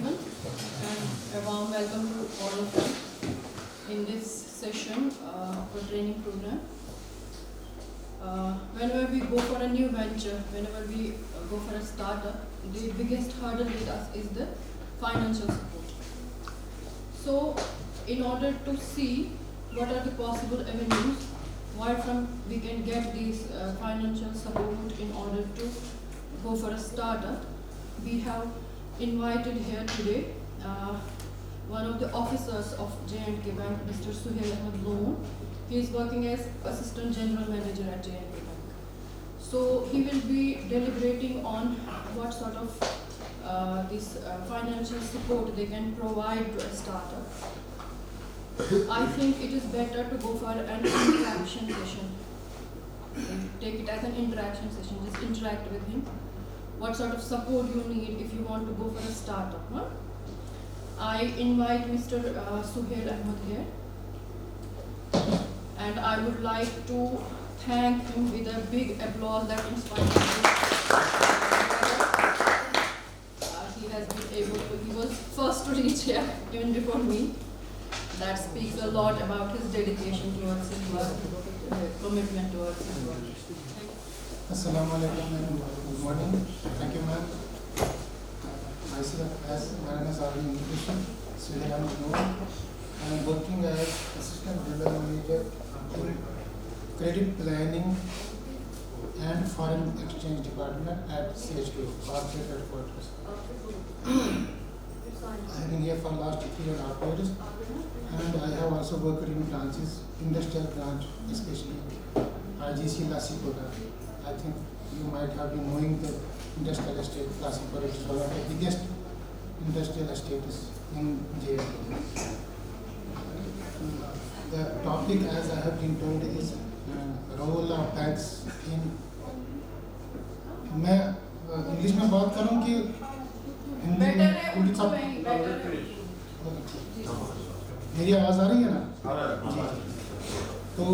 everyone, and a warm welcome to all of you in this session of a training program. Whenever we go for a new venture, whenever we go for a startup, the biggest hurdle with us is the financial support. So, in order to see what are the possible avenues where from we can get these financial support in order to go for a startup, we have invited here today one of the officers of J&K Bank, Mr. Suhail Ahmed Loan. He is working as Assistant General Manager at J&K Bank. So he will be deliberating on what sort of this financial support they can provide to a startup. I think it is better to go for an interaction session. Take it as an interaction session, just interact with him. What sort of support you need if you want to go for a startup. Huh? I invite Mr. Suhail Ahmed here, and I would like to thank him with a big applause that inspires me. He has been able to, he was first to reach here even before me. That speaks a lot about his dedication towards his work, commitment towards his work. Assalamu alaikum and good morning. Thank you, ma'am. Myself, as my name is already introduction, Suhail Ahmed Loan. I am working as Assistant General Manager in Credit Planning and Foreign Exchange Department at CHQ, Corporate Headquarters. I have been here for last 3.5 years, and I have also worked in branches, industrial branch, especially IGC Lasipura. I think you might have been knowing the industrial estate Lasipura is one of the biggest industrial estates in JNK. The topic, as I have been told, is role of banks in. मैं English में बात करूं कि हिंदी में उल्टी सब मेरी आवाज़ आ रही है ना? जी। तो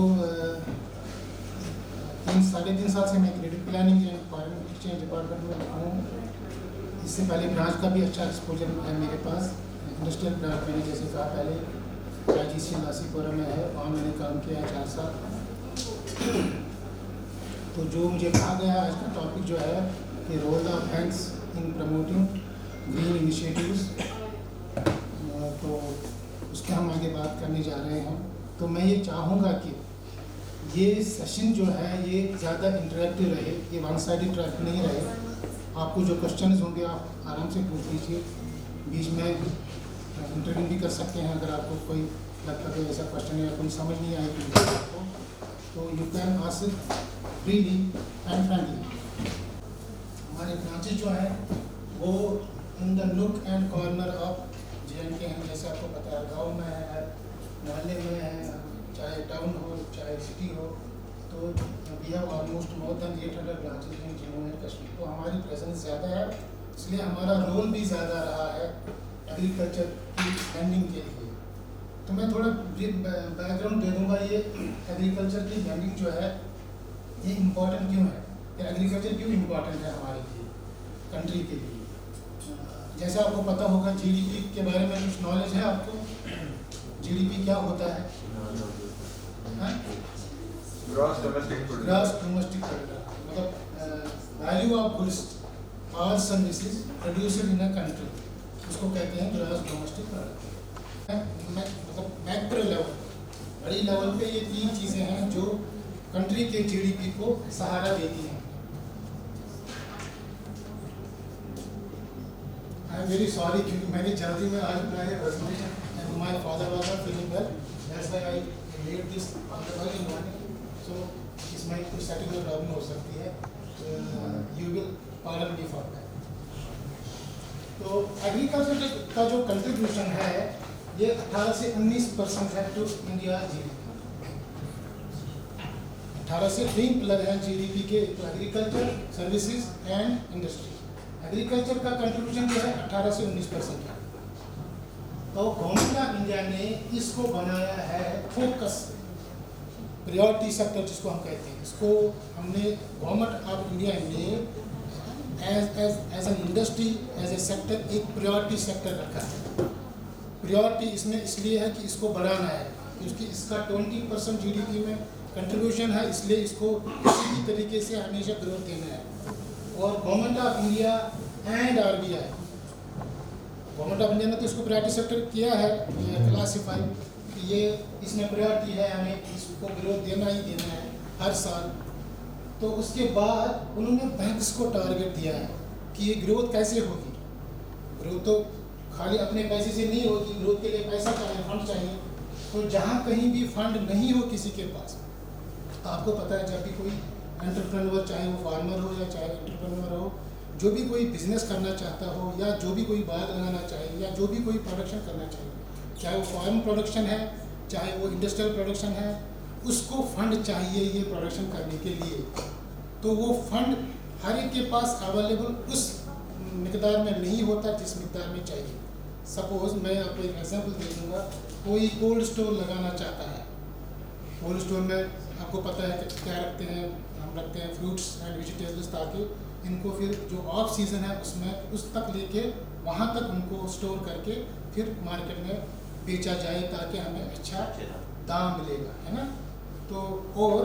3-3.5 साल से मैं credit planning and foreign exchange department में हूँ। इससे पहले ब्रांच का भी अच्छा एक्सपोजर है मेरे पास। इंडस्ट्रियल ब्रांच मैंने जैसे कहा पहले IGC लासीपुरा में है, वहाँ मैंने काम किया है 4 साल। तो जो मुझे कहा गया आज का टॉपिक जो है कि role of banks in promoting green initiatives, तो उसके हम आगे बात करने जा रहे हैं। तो मैं ये चाहूँगा कि ये सेशन जो है ये ज़्यादा इंटरेक्टिव रहे, ये वन साइडेड ट्रैक नहीं रहे। आपको जो क्वेश्चंस होंगे आप आराम से पूछ लीजिए, बीच में इंटरव्यू भी कर सकते हैं अगर आपको कोई लगता है ऐसा क्वेश्चन या कोई समझ नहीं आएगी आपको, तो you can ask freely and friendly. हमारे ब्रांचेज जो है वो in the look and corner of JNK हैं। जैसे आपको पता है गाँव में है, मोहल्ले में है, चाहे टाउन हो चाहे सिटी हो, तो we have almost more than 800 branches in Jammu and Kashmir. तो हमारी प्रेजेंस ज़्यादा है, इसलिए हमारा रोल भी ज़्यादा रहा है एग्रीकल्चर की लैंडिंग के लिए। तो मैं थोड़ा बैकग्राउंड दे दूँगा। ये एग्रीकल्चर की लैंडिंग जो है ये इम्पोर्टेंट क्यों है, या एग्रीकल्चर क्यों इम्पोर्टेंट है हमारे लिए, कंट्री के लिए। जैसे आपको पता होगा GDP के बारे में कुछ नॉलेज है आपको? GDP क्या होता है? ग्रॉस डोमेस्टिक प्रोडक्ट, मतलब वैल्यू ऑफ गुड्स और services produced in a country, उसको कहते हैं ग्रॉस डोमेस्टिक प्रोडक्ट। मतलब मैक्रो लेवल, बड़ी लेवल पे ये 3 चीज़ें हैं जो कंट्री के GDP को सहारा देती हैं। आई एम वेरी सॉरी क्योंकि मैंने जल्दी में आज बनाया presentation and my father was not feeling well, that's why I made this on the early morning. So इसमें कुछ सेटिंग में प्रॉब्लम हो सकती है, you will pardon me for that. तो एग्रीकल्चर का जो कंट्रीब्यूशन है ये 18 से 19% है टू इंडिया GDP। 18 से 3 पिलर हैं GDP के, तो agriculture, services and industry. Agriculture का कंट्रीब्यूशन जो है 18 से 19% है। तो गवर्नमेंट ऑफ इंडिया ने इसको बनाया है फोकस प्रायोरिटी सेक्टर जिसको हम कहते हैं। इसको हमने गवर्नमेंट ऑफ इंडिया ने as an industry, as a sector एक प्रायोरिटी सेक्टर रखा है। प्रायोरिटी इसमें इसलिए है कि इसको बढ़ाना है, क्योंकि इसका 20% GDP में कंट्रीब्यूशन है, इसलिए इसको किसी भी तरीके से हमेशा ग्रोथ देना है। और government of India and RBI, government of India ने तो इसको प्रायोरिटी सेक्टर किया है क्लासीफाई कि ये इसमें प्रायोरिटी है, हमें इसको ग्रोथ देना ही देना है हर साल। तो उसके बाद उन्होंने बैंक्स को टारगेट दिया है कि ये ग्रोथ कैसे होगी। ग्रोथ तो खाली अपने पैसे से नहीं होगी, ग्रोथ के लिए पैसा चाहिए, फंड चाहिए। तो जहाँ कहीं भी फंड नहीं हो किसी के पास, आपको पता है जब भी कोई एंटरप्रेन्योर, चाहे वो फार्मर हो या चाहे एंटरप्रेन्योर हो, जो भी कोई बिजनेस करना चाहता हो या जो भी कोई बाग लगाना चाहे या जो भी कोई प्रोडक्शन करना चाहिए, चाहे वो फार्म प्रोडक्शन है चाहे वो इंडस्ट्रियल प्रोडक्शन है, उसको फंड चाहिए ये प्रोडक्शन करने के लिए। तो वो फंड हर एक के पास अवेलेबल उस मिकदार में नहीं होता जिस मिकदार में चाहिए। सपोज मैं आपको एक एग्जांपल दे दूँगा, कोई कोल्ड स्टोर लगाना चाहता है। कोल्ड स्टोर में आपको पता है कि क्या रखते हैं, हम रखते हैं फ्रूट्स एंड वेजिटेबल्स, ताकि इनको फिर जो ऑफ सीज़न है उसमें उस तक लेके वहाँ तक उनको स्टोर करके फिर मार्केट में बेचा जाए ताकि हमें अच्छा दाम मिलेगा, है ना। तो और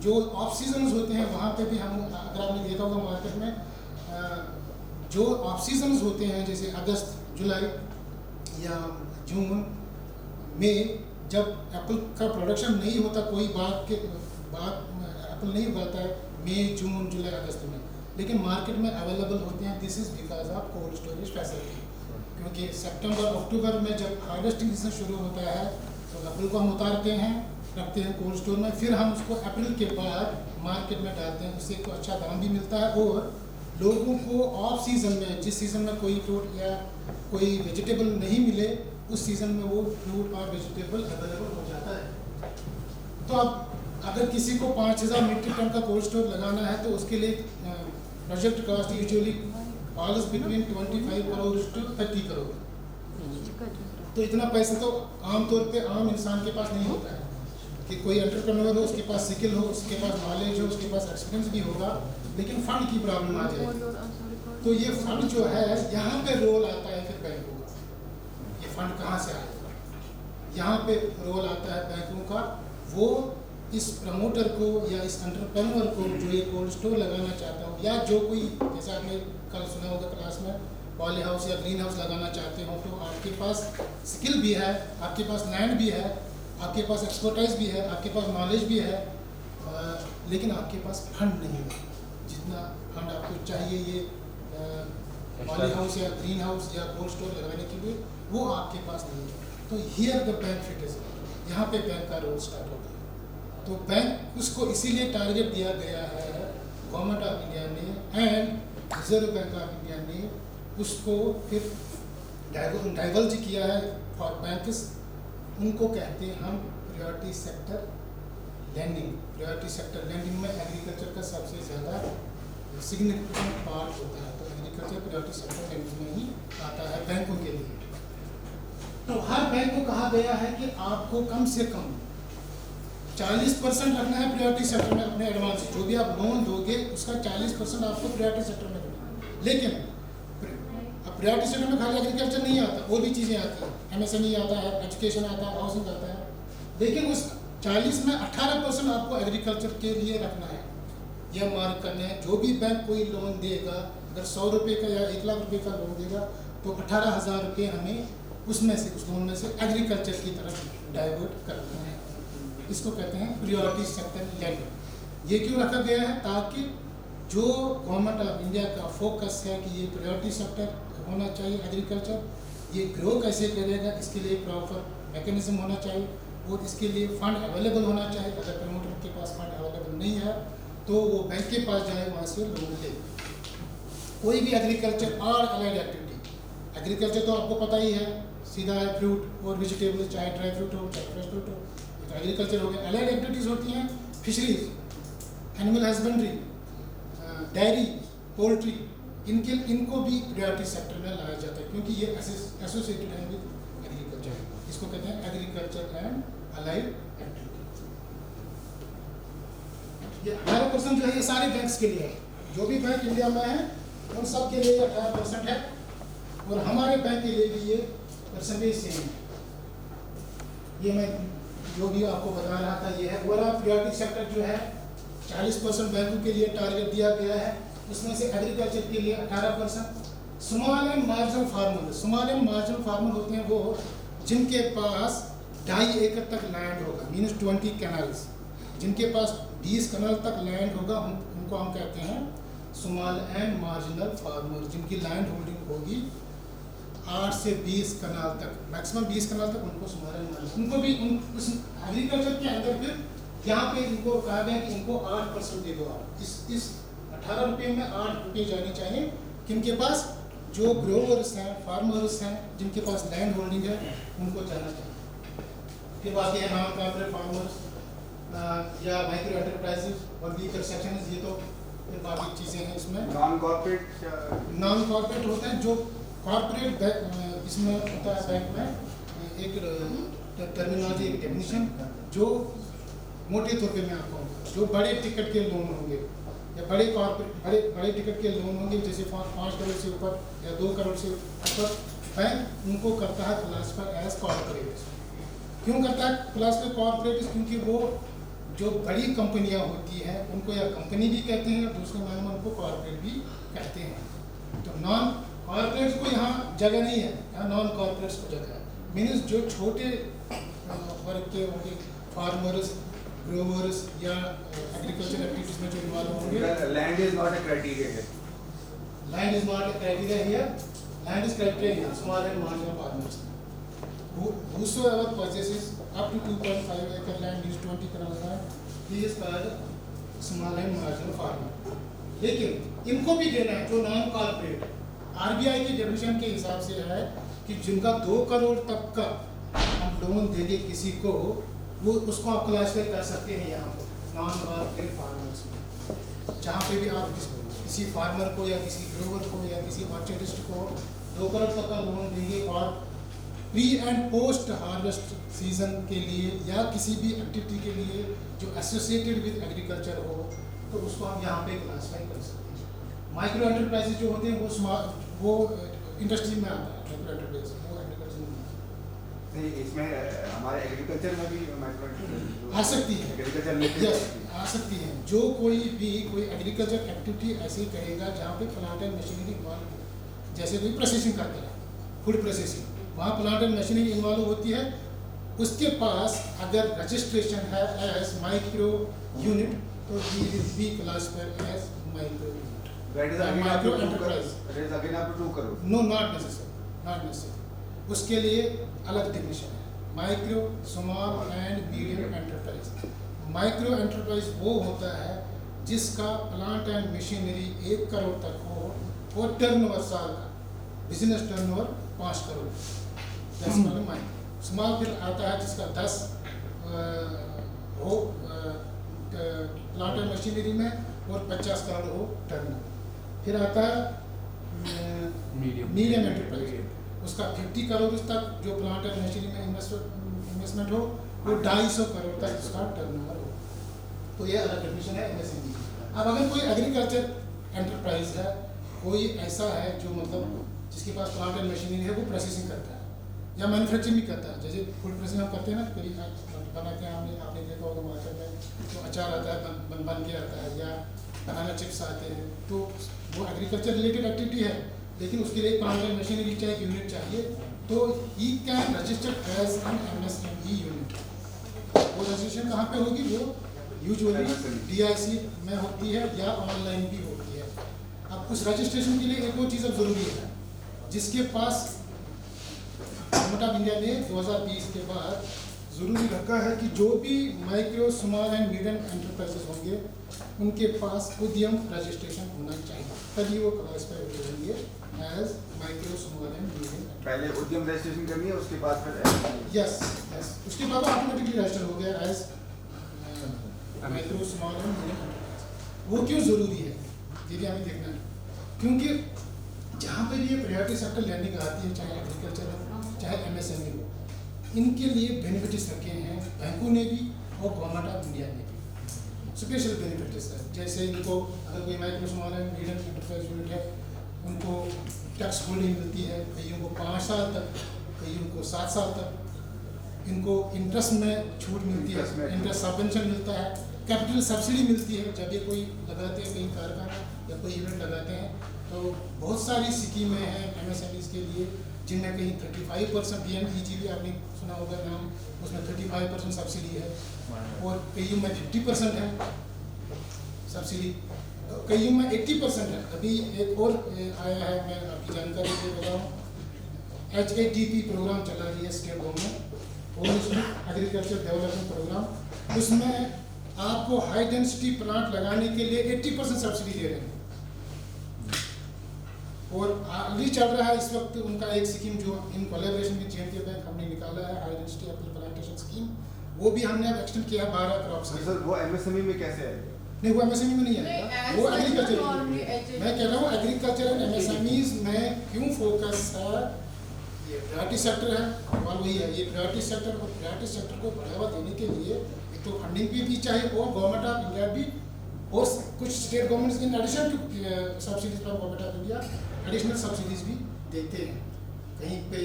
जो ऑफ सीजन्स होते हैं वहाँ पे भी हम, अगर आपने देखा होगा मार्केट में जो ऑफ सीजन्स होते हैं जैसे अगस्त, जुलाई या जून, मई, जब एप्पल का प्रोडक्शन नहीं होता, कोई बाग एप्पल नहीं उगाता है मई, जून, जुलाई, अगस्त में, लेकिन मार्केट में अवेलेबल होते हैं। This is because of cold storage facility. क्योंकि सितंबर, अक्टूबर में जब हार्वेस्टिंग सीजन शुरू होता है तो एप्पल को हम उतारते हैं, रखते हैं कोल्ड स्टोर में, फिर हम उसको अप्रैल के बाद मार्केट में डालते हैं। उससे को अच्छा दाम भी मिलता है और लोगों को ऑफ सीज़न में, जिस सीज़न में कोई फ्रूट या कोई वेजिटेबल नहीं मिले, उस सीज़न में वो फ्रूट और वेजिटेबल अवेलेबल हो जाता है। तो अब अगर किसी को 5000 मीट्रिक टन का कोल्ड स्टोर लगाना है तो उसके लिए project cost usually falls between 25 crore to 30 crore. तो इतना पैसा तो आमतौर पे आम इंसान के पास नहीं होता है कि कोई एंटरप्रेन्योर हो, उसके पास स्किल हो, उसके पास नॉलेज हो, उसके पास एक्सपीरियंस भी होगा, लेकिन फंड की प्रॉब्लम आ जाए। तो ये फंड जो है यहाँ पे रोल आता है फिर बैंकों का। ये फंड कहाँ से आएगा? यहाँ पे रोल आता है बैंकों का। वो इस प्रमोटर को या इस एंटरप्रेन्योर को जो ये कोल्ड स्टोर लगाना चाहता हो, या जो कोई, जैसा आपने कल सुना होगा क्लास में, पॉली हाउस या ग्रीन हाउस लगाना चाहते हो, तो आपके पास स्किल भी है, आपके पास लैंड भी है, आपके पास एक्सपर्टाइज भी है, आपके पास नॉलेज भी है, लेकिन आपके पास फंड नहीं है। जितना फंड आपको चाहिए ये पॉली हाउस या ग्रीन हाउस या कोल्ड स्टोर लगाने के लिए, वो आपके पास नहीं है। तो here the bank fit is, यहाँ पे बैंक का रोल स्टार्ट होता है। तो बैंक उसको इसीलिए टारगेट दिया गया है गवर्नमेंट ऑफ इंडिया ने and reserve bank of India ने उसको फिर डाइवर्ज किया है फॉर बैंक्स। उनको कहते हैं हम priority sector lending. Priority sector lending में एग्रीकल्चर का सबसे ज़्यादा सिग्निफिकेंट पार्ट होता है। तो एग्रीकल्चर प्रायोरिटी सेक्टर लैंडिंग में ही आता है बैंकों के लिए। तो हर बैंक को कहा गया है कि आपको कम से कम 40% रखना है प्रायोरिटी सेक्टर में अपने एडवांस। जो भी आप लोन दोगे उसका 40% आपको प्रायोरिटी सेक्टर में देना है। लेकिन अब प्रायोरिटी सेक्टर में खाली एग्रीकल्चर नहीं आता, और भी चीज़ें आती हैं, MSME आता है, एजुकेशन आता है, हाउसिंग आता है। लेकिन उस 40 में 18% आपको एग्रीकल्चर के लिए रखना है, यह मार्क करना है। जो भी बैंक कोई लोन देगा, अगर 100 रुपये का या 1 लाख रुपये का लोन देगा तो 18,000 रुपये हमें उसमें से, उस लोन में से एग्रीकल्चर की तरफ डाइवर्ट करना है। इसको कहते हैं प्रायोरिटी सेक्टर लैंडिंग। ये क्यों रखा गया है? ताकि जो गवर्नमेंट ऑफ इंडिया का फोकस है कि ये प्रायोरिटी सेक्टर होना चाहिए एग्रीकल्चर, ये ग्रो कैसे करेगा, इसके लिए प्रॉपर मैकेनिज्म होना चाहिए और इसके लिए फंड अवेलेबल होना चाहिए। अगर प्रमोटर के पास फंड अवेलेबल नहीं है तो वो बैंक के पास जाए, वहाँ से लोन ले। कोई भी एग्रीकल्चर और अलाइड एक्टिविटी, एग्रीकल्चर तो आपको पता ही है, सीधा है फ्रूट और वेजिटेबल, चाहे ड्राई फ्रूट हो चाहे फ्रेश फ्रूट हो, तो एग्रीकल्चर हो गया। अलाइड एक्टिविटीज़ होती हैं fisheries, animal husbandry, dairy, poultry, इनको भी प्रायोरिटी सेक्टर में लाया जाता है क्योंकि ये एसोसिएटेड है विद एग्रीकल्चर। इसको कहते हैं एग्रीकल्चर एंड अलाइड एक्टिविटी। ये 18% जो है ये सारे बैंक्स के लिए है। जो भी बैंक इंडिया में है उन सब के लिए 18% है और हमारे बैंक के लिए भी ये परसेंटेज सेम है। ये मैं जो भी आपको बता रहा था ये है। ओवरऑल प्रायोरिटी सेक्टर जो है 40% बैंकों के लिए टारगेट दिया गया है, उसमें से एग्रीकल्चर के लिए 18%। Small and marginal farmer, small and marginal farmer होते हैं वो जिनके पास 2.5 एकड़ तक लैंड होगा, मीन्स 20 कैनाल्स, जिनके पास 20 कनाल तक लैंड होगा उनको हम कहते हैं स्मॉल एंड मार्जिनल फार्मर। जिनकी लैंड होल्डिंग होगी 8 से 20 कनाल तक, मैक्सिमम 20 कनाल तक, उनको स्मॉल एंड मार्जिनल, उनको भी उस एग्रीकल्चर के अंदर फिर यहाँ पे इनको कहा गया कि इनको 8% दे दो आप। इस 18 रुपये में 8 रुपये जाने चाहिए किनके पास, जो ग्रोवर्स हैं, फार्मर्स हैं, जिनके पास लैंड होल्डिंग है, उनको जाना चाहिए। फिर बाकी है नॉन कॉर्पोरेट फार्मर्स या माइक्रो एंटरप्राइजेज और वीकर सेक्शन, ये तो फिर बाकी चीज़ें हैं इसमें। नॉन कॉर्पोरेट होते हैं जो कॉर्पोरेट इसमें होता है बैंक में एक टर्मिनोलॉजी, एक डेफिनेशन जो मोटे तौर पे मैं आपको कहूँगा, जो बड़े टिकट के लोन होंगे या बड़े कॉर्पोरेट बड़े टिकट के लोन होंगे, जैसे 5 करोड़ से ऊपर या 2 करोड़ से ऊपर, बैंक उनको करता है क्लासिफाई एज कॉर्पोरेट। क्यों करता है क्लासिफाई कॉर्पोरेट? क्योंकि वो जो बड़ी कंपनियां होती हैं उनको या कंपनी भी कहते हैं, या दूसरे मायने में उनको कॉर्पोरेट भी कहते हैं। तो नॉन कॉर्पोरेट्स को यहाँ जगह नहीं है, यहाँ नॉन कॉर्पोरेट्स को जगह है। मीन्स जो छोटे वर्ग के होंगे, फार्मर्स, ग्रोवर्स या एग्रीकल्चर एक्टिविटीज में जो इन्वॉल्व होंगे। Land is not a criteria है। Land is not a criteria here, land is criteria, small and marginal farmers. Whosoever purchases up to 2.5 acre land is 20 canal land, he is called small and marginal farmer. लेकिन इनको भी देना है जो non corporate. RBI की definition के हिसाब से है कि जिनका 2 करोड़ तक का हम लोन देंगे किसी को, वो उसको आप क्लासिफाई कर सकते हैं यहाँ पर नॉन कॉर्पोरेट फार्मर्स में। जहाँ पे भी आप किसी फार्मर को या किसी ग्रोवर को या किसी मर्चेंटिस्ट को 2 करोड़ तक का लोन देंगे और pre and post harvest season के लिए या किसी भी एक्टिविटी के लिए जो एसोसिएटेड विद एग्रीकल्चर हो, तो उसको हम यहाँ पे क्लासिफाई कर सकते हैं। माइक्रो एंटरप्राइजेज जो होते हैं वो इंडस्ट्री में आता है, माइक्रो एंटरप्राइज वो एग्रीकल्चर में नहीं, इसमें हमारे एग्रीकल्चर में भी माइक्रो आ सकती है, एग्रीकल्चर में यस आ सकती है। जो कोई एग्रीकल्चर एक्टिविटी ऐसी करेगा जहाँ पे प्लांट एंड मशीनरी इन्वॉल्व हो, जैसे कोई प्रोसेसिंग करता है, फूड प्रोसेसिंग, वहाँ प्लांट एंड मशीनरी इन्वॉल्व होती है, उसके पास अगर रजिस्ट्रेशन है एज माइक्रो यूनिट, तो he will be classified as micro unit, micro enterprise. No, not necessary, उसके लिए अलग डेफिनेशन है। Micro, small and medium enterprise. Micro enterprise वो होता है जिसका प्लांट एंड मशीनरी 1 करोड़ तक हो और टर्नओवर साल का बिजनेस टर्नओवर 5 करोड़। स्मॉल फिर आता है जिसका 10 हो प्लांट एंड मशीनरी में और 50 करोड़ हो टर्न। फिर आता है मीडियम एंटरप्राइज, उसका 50 करोड़ तक जो प्लांट एंड मशीनरी में इन्वेस्टमेंट हो, वो 250 करोड़ तक उसका टर्नओवर हो। तो ये अलग डेफिनेशन है एमएसएमई। अब अगर कोई एग्रीकल्चर एंटरप्राइज है, कोई ऐसा है जो मतलब जिसके पास प्लांट एंड मशीनरी है, वो प्रोसेसिंग करता है या मैन्युफैक्चरिंग भी करता है, जैसे फूड प्रोसेसिंग हम करते हैं ना, कभी बनाते हैं, आपने देखा होगा मार्केट में तो अचार आता है, बन के आता है, या बनाना चिप्स आते हैं, तो वो एग्रीकल्चर रिलेटेड एक्टिविटी है, लेकिन उसके लिए प्लांट एंड मशीनरी चाहिए, यूनिट चाहिए, तो he can register as an MSME unit. वो रजिस्ट्रेशन कहाँ पे होगी? वो यूजुअली डीआईसी में होती है या ऑनलाइन भी होती है। अब उस रजिस्ट्रेशन के लिए एक और चीज़ अब ज़रूरी है, जिसके पास गवर्नमेंट ऑफ इंडिया ने 2020 के बाद ज़रूरी रखा है कि जो भी micro, small and medium enterprises होंगे उनके पास उद्यम रजिस्ट्रेशन होना चाहिए, तभी वो क्लासिफाई हो जाएंगे as micro, small and medium. पहले उद्यम रजिस्ट्रेशन करनी है, उसके बाद फिर यस, उसके बाद ऑटोमेटिकली रजिस्टर हो गया as micro, small and medium enterprise. वो क्यों ज़रूरी है ये भी हमें देखना है, क्योंकि जहाँ पर ये प्रायोरिटी सेक्टर लैंडिंग आती है, चाहे एग्रीकल्चर हो चाहे एमएसएमई हो, इनके लिए बेनिफिट्स रखे हैं बैंकों ने भी और गवर्नमेंट ऑफ इंडिया ने भी। स्पेशल बेनिफिट्स है, जैसे इनको अगर कोई micro, small and medium enterprise unit है उनको टैक्स होल्डिंग मिलती है, कईयों को 5 साल तक, कईयों को 7 साल तक। इनको इंटरेस्ट में छूट मिलती है, इंटरेस्ट सबवेंशन मिलता है, कैपिटल सब्सिडी मिलती है जब ये कोई लगाते हैं, कहीं कारखाना या कोई यूनिट लगाते हैं। तो बहुत सारी स्कीमें हैं MSMEs के लिए, जिनमें कहीं 35% PMEGP आपने सुना होगा नाम, उसमें 35% सब्सिडी है, और कईयों में 50% है सब्सिडी, कईयों में 80% है। अभी एक और आया है, मैं आपकी जानकारी से बताऊँ, HADP प्रोग्राम चला रही है स्टेट गवर्नमेंट, और उसमें एग्रीकल्चर डेवलपमेंट प्रोग्राम, उसमें आपको हाई डेंसिटी प्लांट लगाने के लिए 80% सब्सिडी दे रहे हैं। और अभी चल रहा है इस वक्त उनका एक स्कीम जो इन कोलैबोरेशन में JNK बैंक हमने निकाला है, high density Apple plantation scheme, वो भी हमने अब एक्सटेंड किया 12 क्रॉप्स। सर वो MSME में कैसे है? नहीं, वो MSME में नहीं है, वो एग्रीकल्चर। मैं कह रहा हूँ एग्रीकल्चर एंड MSMEs में क्यों फोकस है, ये प्रायोरिटी सेक्टर है, सवाल वही है, ये प्रायोरिटी सेक्टर, और प्रायोरिटी सेक्टर को बढ़ावा देने के लिए एक तो फंडिंग भी चाहिए, और गवर्नमेंट ऑफ इंडिया भी, और कुछ state governments in addition to subsidies from government of India additional subsidies भी देते हैं। कहीं पे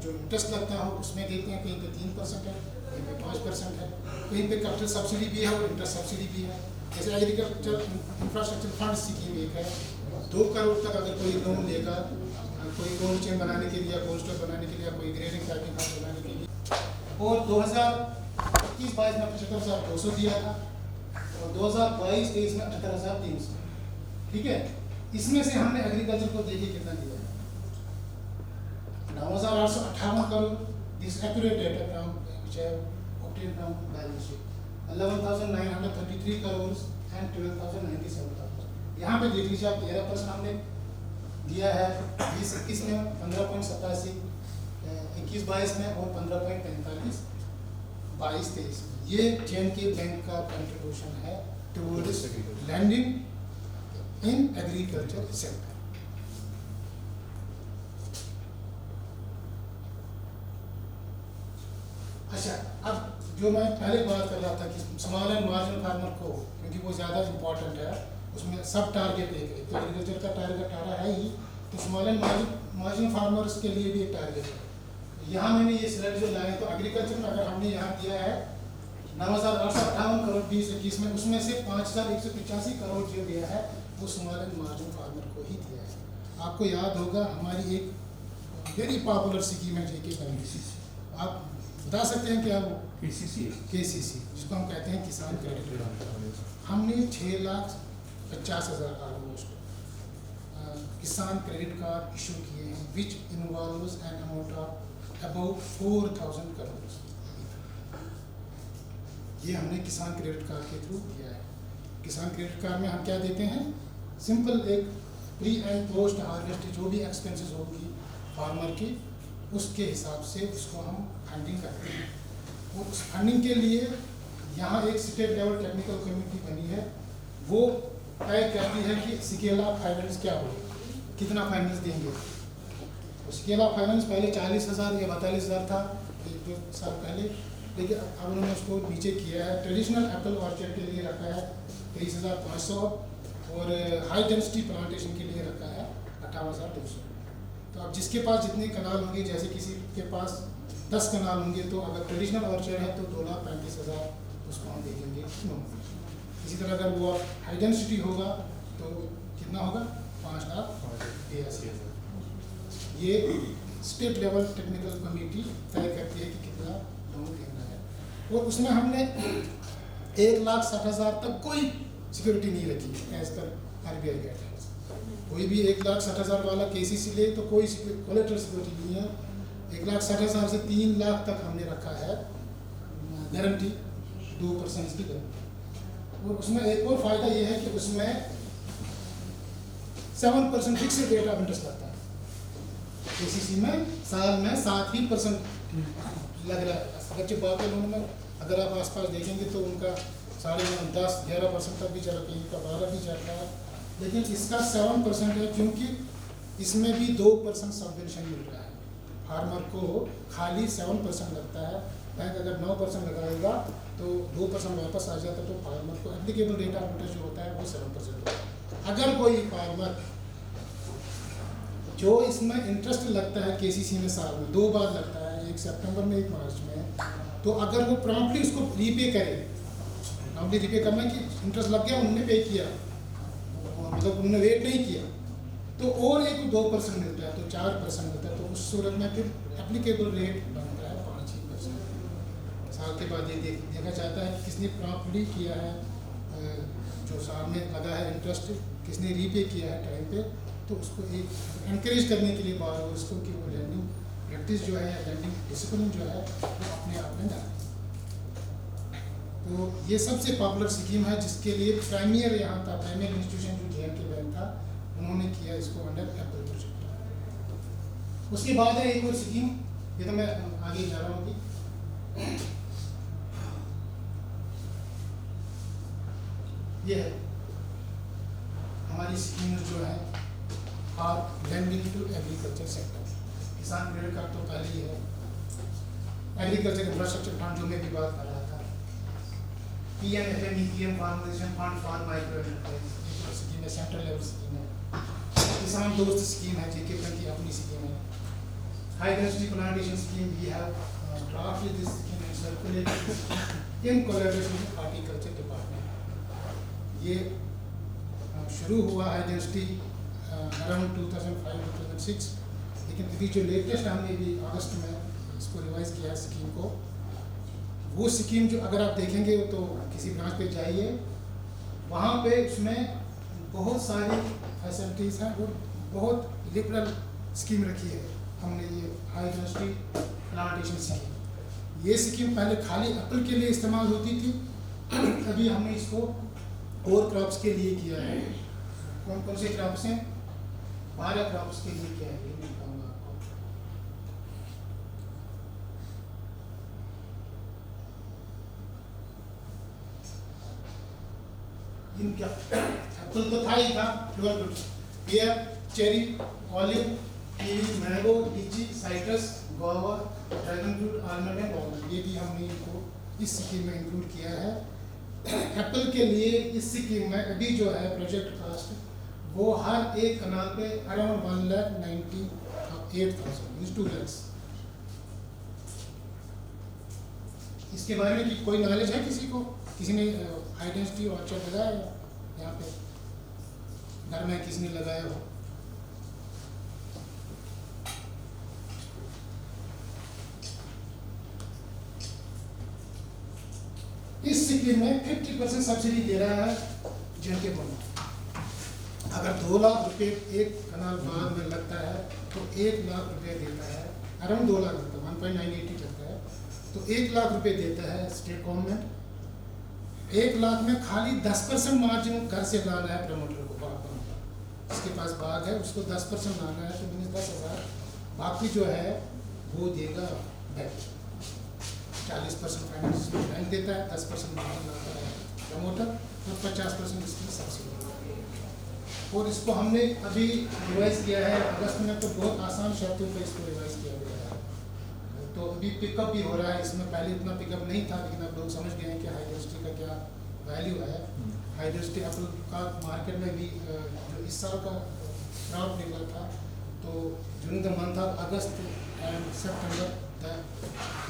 जो इंटरेस्ट लगता हो उसमें देते हैं, कहीं पे 3% है, कहीं पे 5% है, कहीं पे कैपिटल सब्सिडी भी है और इंटरेस्ट सब्सिडी भी है। जैसे एग्रीकल्चर इंफ्रास्ट्रक्चर फंड स्कीम एक है, 2 करोड़ तक अगर कोई लोन लेगा, कोई कोल्ड चेन बनाने के लिए, कोल्ड स्टोर बनाने के लिए, कोई ग्रेडिंग पैकिंग हाउस बनाने के लिए, और 2021-22 में 75,200 दिया था, और 2022-23 में 78,300। ठीक है, इसमें से हमने एग्रीकल्चर को देखिए कितना दिया है, 9,858 crore, this accurate data from which I have obtained from balance sheet, 11,933 crore and 12,097 crore. यहाँ पे देख लीजिए आप, 13% हमने दिया है 20-21 में, 15.87 21-22 में, और 15.45 22-23 में। ये JNK बैंक का कंट्रीब्यूशन है towards lending in agriculture sector. अच्छा, अब जो मैं पहले बात कर रहा था कि स्मॉल एंड मार्जिनल फार्मर को, क्योंकि वो ज़्यादा इम्पोर्टेंट है, उसमें सब टारगेट एक है, तो एग्रीकल्चर का टारगेट 18 है ही, तो स्मॉल एंड मार्जिनल फार्मर्स के लिए भी एक टारगेट है। यहाँ मैंने ये स्लाइड जो लाए, तो एग्रीकल्चर में अगर हमने यहाँ दिया है 9,858 करोड़ 20-21 में, उसमें से 5,185 करोड़ जो दिया है वो स्मॉल एंड मार्जिनल फार्मर को ही दिया है। आपको याद होगा हमारी एक वेरी पॉपुलर स्कीम है JK बैंक, आप बता सकते हैं क्या वो? KCC, जिसको हम कहते हैं किसान क्रेडिट कार्ड। हमने 6,50,000 ऑलमोस्ट किसान क्रेडिट कार्ड इशू किए हैं, which involves an amount of about 4,000 crore. ये हमने किसान क्रेडिट कार्ड के थ्रू किया है। किसान क्रेडिट कार्ड में हम क्या देते हैं, सिंपल एक प्री एंड पोस्ट हार्वेस्ट जो भी एक्सपेंसेस होगी फार्मर की, उसके हिसाब से उसको हम फंडिंग करते हैं। और उस फंडिंग के लिए यहाँ एक स्टेट लेवल टेक्निकल कमेटी बनी है, वो तय करती है कि स्केल ऑफ फाइनेंस क्या हो, कितना फाइनेंस देंगे। तो स्केल ऑफ फाइनेंस पहले 40,000 या 42,000 था 1-2 साल पहले, लेकिन अब उन्होंने उसको नीचे किया है। ट्रेडिशनल एप्पल ऑर्चर्ड के लिए रखा है 23,500, और हाई डेंसिटी प्लांटेशन के लिए रखा है 58,200। तो अब जिसके पास जितने कनाल होंगे, जैसे किसी के पास 10 कनाल होंगे, तो अगर ट्रेडिशनल ऑर्चर्ड है तो 2,35,000 उसको हम दे देंगे। इसी तरह अगर वो हाई डेंसिटी होगा तो कितना होगा, 5,82,000। ये स्टेट लेवल टेक्निकल कमेटी तय करती है कि कितना लोन देना है, और उसमें हमने 1,60,000 तक कोई सिक्योरिटी नहीं रखी एज पर RBI गाइडलाइंस। कोई भी 1,60,000 वाला KCC ले तो कोई कोलेटरल सिक्योरिटी नहीं है। 1,60,000 से 3 लाख तक हमने रखा है गारंटी, 2% की गारंटी। और उसमें एक और फायदा ये है कि उसमें 7% फिक्स्ड रेट ऑफ इंटरेस्ट लगता है। KCC में साल में 7% लग रहा है। बच्चे बाकी लोन में अगर आप आसपास देखेंगे तो उनका 9.5, 10-11% तक भी चल रहा है, इनका 12 भी चल रहा है, लेकिन इसका 7% है, क्योंकि इसमें भी 2% सबवेंशन मिल रहा है। फार्मर को खाली 7% लगता है, बैंक अगर 9% लगाएगा तो 2% वापस आ जाता है, तो फार्मर को एप्लीकेबल रेट ऑफ इंटरेस्ट जो होता है वो 7% होता है। अगर कोई फार्मर जो इसमें इंटरेस्ट लगता है केसीसी में साल में 2 बार लगता है, एक सितंबर में एक मार्च में, तो अगर वो प्रॉम्प्टली उसको रीपे करे, प्रॉम्प्टली रीपे करना कि इंटरेस्ट लग गया उन्होंने पे किया, मतलब उन्होंने वेट नहीं किया, तो और एक 2% मिलता है, तो 4% मिलता है। तो उस सूरत में फिर एप्लीकेबल रेट बनता है 5%। साल के बाद ये देखा जाता है कि किसने प्रॉम्प्टली किया है, जो साल में लगा है इंटरेस्ट, किसने रीपे किया है टाइम पे, तो उसको एक एनकरेज करने के लिए बार उसको कि वो लैंडिंग प्रैक्टिस जो है, लैंडिंग डिसिप्लिन जो है वो अपने आप में डाले। तो ये सबसे पॉपुलर स्कीम है जिसके लिए प्राइमियर यहाँ था, प्राइमियर इंस्टीट्यूशन जो JNK बैंक था, उन्होंने किया इसको अंडर एप्पल प्रोजेक्ट। उसके बाद है एक और स्कीम, ये तो मैं आगे जा रहा हूँ कि ये है हमारी स्कीम जो है और लैंडिंग टू एग्रीकल्चर सेक्टर। किसान क्रेडिट कार्ड तो पहले ही है, एग्रीकल्चर इंफ्रास्ट्रक्चर फंड जो मैं भी बात कर रहा था, PMFME PM formation fund for micro enterprise scheme है, सेंट्रल लेवल स्कीम है। किसान दोस्त स्कीम है, JK बैंक की अपनी स्कीम है। High density plantation scheme we have drafted this scheme and circulated in collaboration with horticulture department. ये शुरू हुआ हाई डेंसिटी अराउंड 2005-2006, लेकिन अभी जो लेटेस्ट हमने भी अगस्त में इसको रिवाइज किया स्कीम को, वो स्कीम जो अगर आप देखेंगे तो किसी ब्रांच पे जाइए, वहाँ पे उसमें बहुत सारी फैसिलिटीज़ हैं और बहुत लिबरल स्कीम रखी है हमने। ये हाई डेंसिटी प्लांटेशन स्कीम, ये स्कीम पहले खाली एप्पल के लिए इस्तेमाल होती थी, अभी हमने इसको और क्रॉप्स के लिए किया है। कौन कौन से क्रॉप्स हैं? 12 क्रॉप्स के लिए किया है, ये मैं बताऊंगा आपको। इनका एप्पल तो था ही था, pear, cherry, olive, kiwi, mango, lychee, citrus, guava, dragon fruit, almond and almond, ये भी हमने इनको इस स्कीम में इंक्लूड किया है। एप्पल के लिए इस स्कीम में अभी जो है प्रोजेक्ट कास्ट, वो हर एक कनाल पे अराउंड 1,98,000 2 lakhs। इसके बारे में कि कोई नॉलेज है किसी को? किसी ने हाई डेंसिटी ऑर्चर्ड लगाया है यहाँ पे घर में, किसी ने लगाया हो? इस स्कीम में 50% सब्सिडी दे रहा है JNK बैंक। अगर 2 लाख रुपए एक कनाल बाग में लगता है तो 1 लाख रुपए देता है, अराउंड 2 लाख रुपए 1.980 लगता है, तो 1 लाख रुपए देता है स्टेट गवर्नमेंट। 1 लाख में खाली 10% मार्जिन घर से लाना है प्रमोटर को, बाग प्रमोटर जिसके पास बाग है उसको 10% लाना है, तो मैंने 10,000, बाकी जो है वो देगा बैंक। 40% फाइनेंस बैंक देता है, 10% मार्जिन लाता है प्रमोटर और 50% इसकी सब्सिडी। और इसको हमने अभी रिवाइज किया है अगस्त में, तो बहुत आसान शर्तों पर इसको रिवाइज किया गया है। तो अभी पिकअप भी हो रहा है, इसमें पहले इतना पिकअप नहीं था, लेकिन अब लोग समझ गए हैं कि हाई डेंसिटी का क्या वैल्यू है। हाई डेंसिटी एप्पल का मार्केट में भी जो इस साल का क्रॉप निकला था, तो during the month of August and September the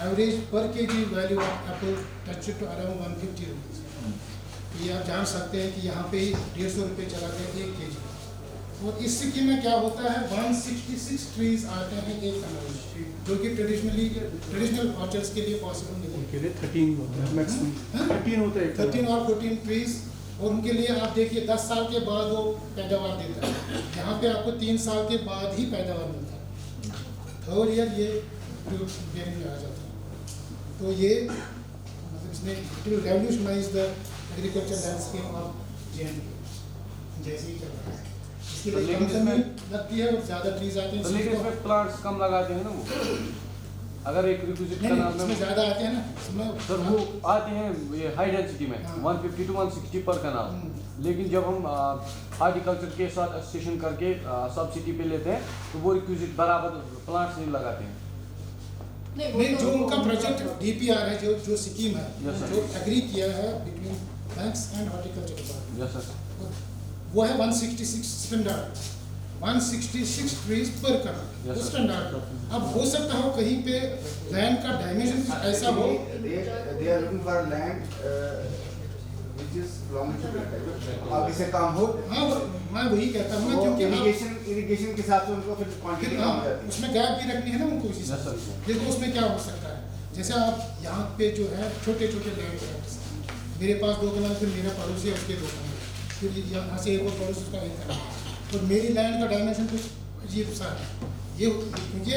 average per KG value of apple touch to around 150 rupees. ये आप जान सकते हैं कि यहाँ पे 150 रुपये चला गया 1 kg। और इस स्कीम में क्या होता है, 166 ट्रीज आते हैं एक कनाल में, जो कि ट्रेडिशनल ऑर्चर्ड्स के लिए पॉसिबल नहीं है। के लिए 13 होता है मैक्सिमम, 13 होता है 13 और 14 ट्रीज, और उनके लिए आप देखिए 10 साल के बाद वो पैदावार देता है। यहाँ पे आपको 3 साल के बाद ही पैदावार मिलता है, 3rd ईयर ये बेनिंग में आ जाता है। तो ये मतलब इसने revolutionise the agriculture landscape of JNK जैसे ही चल रहा है। इसके लिए कम समय लगती है और ज़्यादा ट्रीज आते हैं। तो लेकिन इसमें प्लांट्स कम लगाते हैं ना वो, अगर एक रिक्विजिट का नाम इसमें ज़्यादा आते हैं ना, इसमें सर वो आते हैं ये हाई डेंसिटी में 150 to 160 पर कनाल। लेकिन जब हम हार्टिकल्चर के साथ एसोसिएशन करके सब्सिडी पे लेते हैं तो वो रिक्विजिट बराबर प्लांट्स नहीं लगाते हैं। नहीं, जो उनका प्रोजेक्ट DPR है, जो स्कीम है, Yes, sir. जो एग्री किया है between banks and horticulture department, yes sir, वो है 166 स्टैंडर्ड। 166 ट्रीज पर कनाल, Yes, वो sir. स्टैंडर्ड। अब हो सकता हो कहीं पे लैंड का डायमेंशन कुछ ऐसा हो, they are looking for land which is longitudinal, अब इसे काम हो हाँ मैं वही कहता हूँ ना, वो क्योंकि इरिगेशन के हिसाब से उनको फिर क्वांटिटी फिर कम हाँ हो जाती है। उसमें गैप भी रखनी है ना उनको इसी Yes, से। sir. देखो उसमें क्या हो सकता है, जैसे आप यहाँ पे जो है छोटे छोटे लैंड है, मेरे पास 2 कनाल, फिर मेरा पड़ोसी है उसके 2 कनाल, फिर यहाँ से एक और पड़ोस उसका 1 कनाल, तो मेरी लैंड का डायमेंशन कुछ अजीब सा है। ये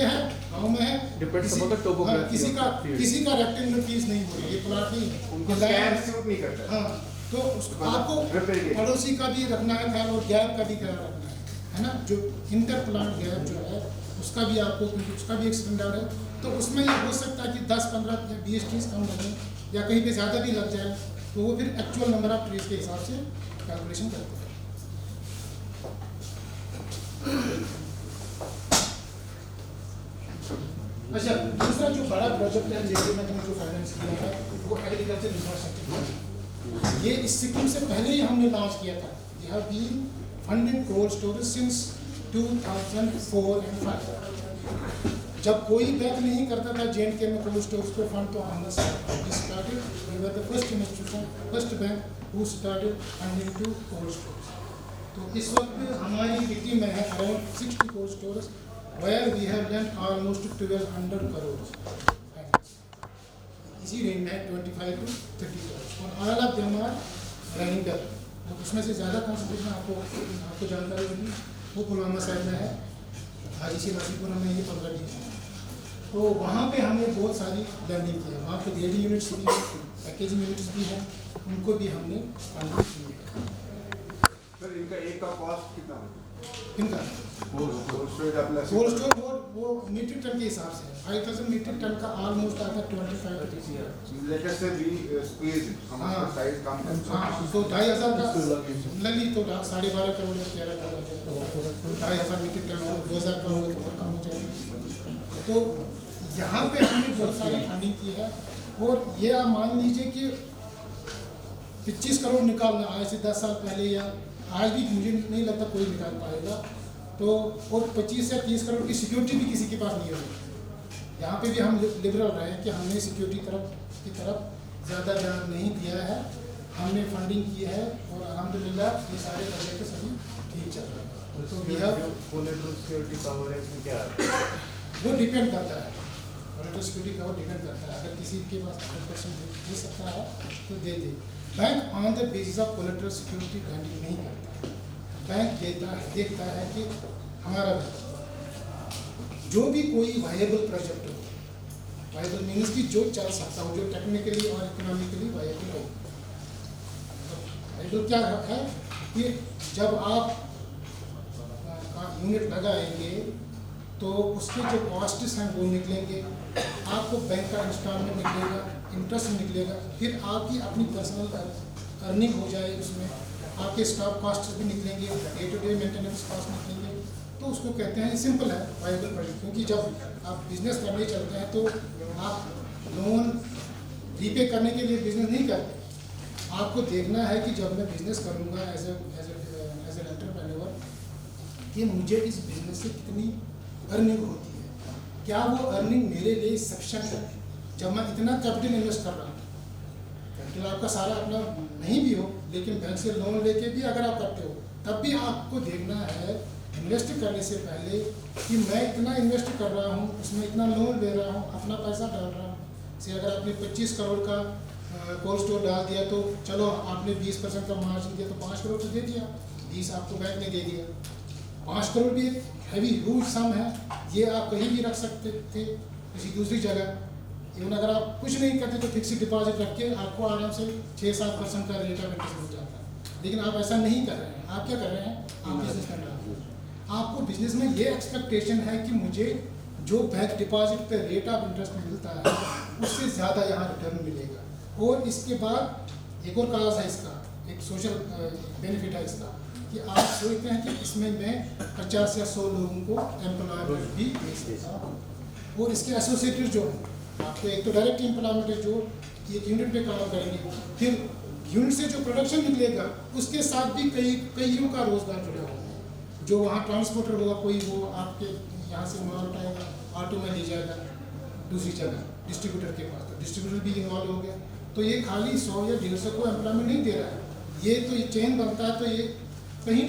है गाँव में है, Depends upon the topography किसी of का the field. किसी का रेक्टेंगुलर पीस नहीं हो रही, ये प्लाट नहीं है, उनको ये स्कैन लैंड। सूट नहीं करता है। हाँ तो मतलब आपको repair पड़ोसी का भी रखना है ख्याल और गैप का भी ख्याल रखना है ना, जो इंटर प्लांट गैप जो है उसका भी आपको, क्योंकि उसका भी एक स्टैंडर्ड है, तो उसमें ये हो सकता है कि 10, 15 या 20 ट्रीज कम लगे या कहीं पे ज़्यादा भी लग जाए, तो वो फिर एक्चुअल नंबर ऑफ ट्रीज के हिसाब से कैलकुलेशन करते हैं। अच्छा, दूसरा जो बड़ा प्रोजेक्ट है जेके में जो फाइनेंस किया है वो एग्रीकल्चर इंफ्रास्ट्रक्चर, ये इस स्कीम से पहले ही हमने लॉन्च किया था। We have been funding cold storage since 2004 and 5। जब कोई बैंक नहीं करता था JNK में कोल्ड स्टोरेज को फंड, तो हमने started, we were the first institution, first bank who started funding to cold storage. तो इस वक्त हमारी किटी में है around 60 cold storage where we have lent almost 1200 crores. इसी रेंज में 25 to 30 crores और all of them are running well. तो उसमें से ज़्यादा कंसंट्रेशन आपको जानकारी होगी वो पुलवामा साइड में है, हाजीसी नासीपुर में ये 15 डी है, तो वहाँ पे हमने बहुत सारी लर्निंग की है। वहाँ पे डेयरी यूनिट्स भी हैं, पैकेजिंग यूनिट्स भी हैं, उनको भी हमने फंडिंग की है। सर इनका एक का कॉस्ट कितना होगा? इनका कोल्ड स्टोरेज अपना कोल्ड स्टोर वो मीट्रिक टन के हिसाब से 5000 मीट्रिक टन का ऑलमोस्ट आता है 25 to 30 लेटर से भी स्क्वीज हम हाँ। उसका साइज कम कर सकते हाँ, तो 2500 का लगी तो 12.5 करोड़ या 13 करोड़ तो 2500 मीट्रिक टन हो, 2000 करोड़ तो और कम हो जाएगा। तो यहाँ पे हमने बहुत सारी फंडिंग की है और ये आप मान लीजिए कि 25 करोड़ निकालना आज से 10 साल पहले या आज भी मुझे नहीं लगता कोई निकाल पाएगा, तो और 25 से 30 करोड़ की सिक्योरिटी भी किसी के पास नहीं होगी। यहाँ पे भी हम लिबरल रहे हैं कि हमने सिक्योरिटी की तरफ ज़्यादा ध्यान नहीं दिया है, हमने फंडिंग की है और अल्हम्दुलिल्लाह ये सारे प्रोजेक्ट सभी ठीक चल रहे हैं। तो we have collateral security cover है, इसमें क्या है? वो डिपेंड करता है, कोलेटरल सिक्योरिटी का वो डिपेंड करता है, अगर किसी के पास 100% दे सकता है तो दे दे। Bank on the basis of collateral security lending नहीं करता, बैंक देखता है कि हमारा जो भी कोई वायबल प्रोजेक्ट हो, वायबल मीन्स कि जो चल सकता हो, जो टेक्निकली और इकोनॉमिकली वायबल हो। वायबल क्या है कि जब आप यूनिट लगाएंगे तो उसके जो कॉस्ट्स हैं वो निकलेंगे, आपको बैंक का इंस्टॉलमेंट निकलेगा, इंटरेस्ट निकलेगा, फिर आपकी अपनी पर्सनल अर्निंग हो जाए, उसमें आपके स्टॉक कॉस्ट भी निकलेंगे, day to day maintenance cost निकलेंगे। तो उसको कहते हैं सिंपल है वायबल प्रोजेक्ट, क्योंकि जब आप बिजनेस करने चलते हैं तो आप लोन रीपे करने के लिए बिजनेस नहीं करते, आपको देखना है कि जब मैं बिजनेस करूँगा एज एन एंटरप्रेन्योर कि मुझे इस बिजनेस से कितनी अर्निंग होती है, क्या वो अर्निंग मेरे लिए सफिशेंट है। जब मैं इतना कैपिटल इन्वेस्ट कर रहा हूँ, कैपिटल आपका सारा अपना नहीं भी हो, लेकिन बैंक से लोन लेके भी अगर आप करते हो तब भी आपको देखना है इन्वेस्ट करने से पहले कि मैं इतना इन्वेस्ट कर रहा हूँ, उसमें इतना लोन ले रहा हूँ, अपना पैसा डाल रहा हूँ। से अगर आपने 25 करोड़ का कोल्ड स्टोर डाल दिया तो चलो आपने 20% का मार्जिन दिया तो 5 करोड़ तो दे दिया, 20 आपको बैंक ने दे दिया। 5 करोड़ भी एक हैवी ह्यूज सम है, ये आप कहीं भी रख सकते थे किसी दूसरी जगह। इवन अगर आप कुछ नहीं करते तो फिक्स डिपॉजिट रख के आपको आराम से 6-7% का रेट ऑफ इंटरेस्ट हो जाता है, लेकिन आप ऐसा नहीं कर रहे हैं। आप क्या कर रहे हैं, आप बिजनेस कर रहे हैं। आपको बिजनेस में ये एक्सपेक्टेशन है कि मुझे जो बैंक डिपॉजिट पे रेट ऑफ इंटरेस्ट मिलता है उससे ज़्यादा यहाँ रिटर्न मिलेगा। और इसके बाद एक और काज है इसका, एक सोशल बेनिफिट है इसका कि आप सोचते हैं कि इसमें मैं 50 या 100 लोगों को एम्प्लॉयमेंट भी दे सकता हूँ। और इसके एसोसिएटेड जो हैं, आपको एक तो डायरेक्ट एम्प्लॉयमेंट है जो एक यूनिट पे काम करेंगे, फिर यूनिट से जो प्रोडक्शन निकलेगा उसके साथ भी कईयों का रोजगार जुड़ा हुआ है। जो वहाँ ट्रांसपोर्टर होगा कोई, वो आपके यहाँ से माल उठाएगा, ऑटो में ले जाएगा दूसरी जगह डिस्ट्रीब्यूटर के पास, तो डिस्ट्रीब्यूटर भी इन्वॉल्व हो गया। तो ये खाली 100 या 150 को एम्प्लॉयमेंट नहीं दे रहा है, ये तो ये चेन बनता है, तो ये कहीं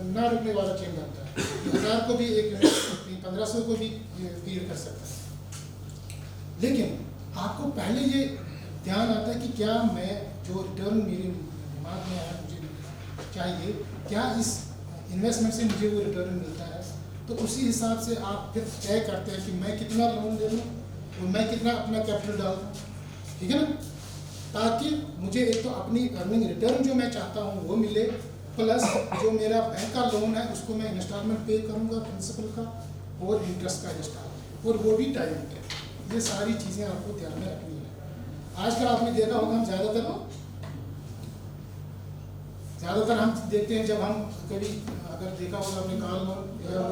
ना रुकने वाला चेन बनता है। 1000 को भी एक 1500 को भी क्लियर कर सकता है। लेकिन आपको पहले ये ध्यान आता है कि क्या मैं जो रिटर्न मेरे दिमाग में आया मुझे चाहिए, क्या इस इन्वेस्टमेंट से मुझे वो रिटर्न मिलता है, तो उसी हिसाब से आप फिर तय करते हैं कि मैं कितना लोन दे दूँ और मैं कितना अपना कैपिटल डाल दूँ, ठीक है ना, ताकि मुझे एक तो अपनी अर्निंग रिटर्न जो मैं चाहता हूँ वो मिले, प्लस जो मेरा बैंक का लोन है उसको मैं इंस्टॉलमेंट पे करूँगा प्रिंसिपल का और इंटरेस्ट का इंस्टॉलमेंट, और वो भी टाइम पे। ये सारी चीज़ें आपको ध्यान में रखनी है। आजकल आपने देखा होगा, हम ज़्यादातर हम देखते हैं, जब हम कभी अगर देखा होगा आपने कार लोन लिया हो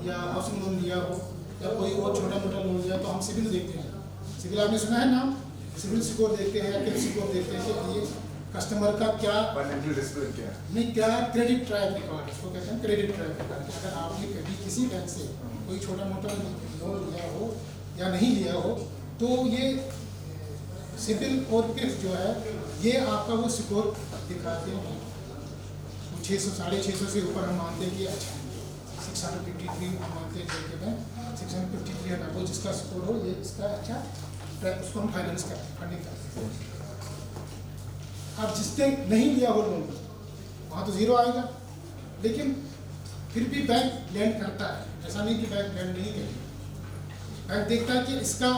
या हाउसिंग लोन लिया हो या कोई और छोटा मोटा लोन लिया, तो हम सिविल देखते हैं। सिविल आपने सुना है नाम, सिविल स्कोर देखते हैं या क्रेडिट स्कोर देखते हैं कि ये कस्टमर का क्या फाइनेंशियल रिस्क क्या है, नहीं क्या क्रेडिट ट्रैक रिकॉर्ड, इसको कहते हैं क्रेडिट ट्रैक रिकॉर्ड। अगर आपने कभी किसी बैंक से कोई छोटा मोटा लोन लिया हो या नहीं लिया हो, तो ये सिविल और क्रेडिट जो है ये आपका वो स्कोर दिखाते हैं। 600 650 से ऊपर हम मानते हैं कि अच्छा 653 हम मानते हैं कि मैं 653 है ना, वो जिसका स्कोर हो ये इसका अच्छा ट्रैक, उसको हम फाइनेंस करते हैं, फंडिंग करते हैं। अब जिसने नहीं लिया हो लोन वहाँ तो जीरो आएगा, लेकिन फिर भी बैंक लैंड करता है, ऐसा नहीं कि बैंक लैंड नहीं करेगा। बैंक देखता है कि इसका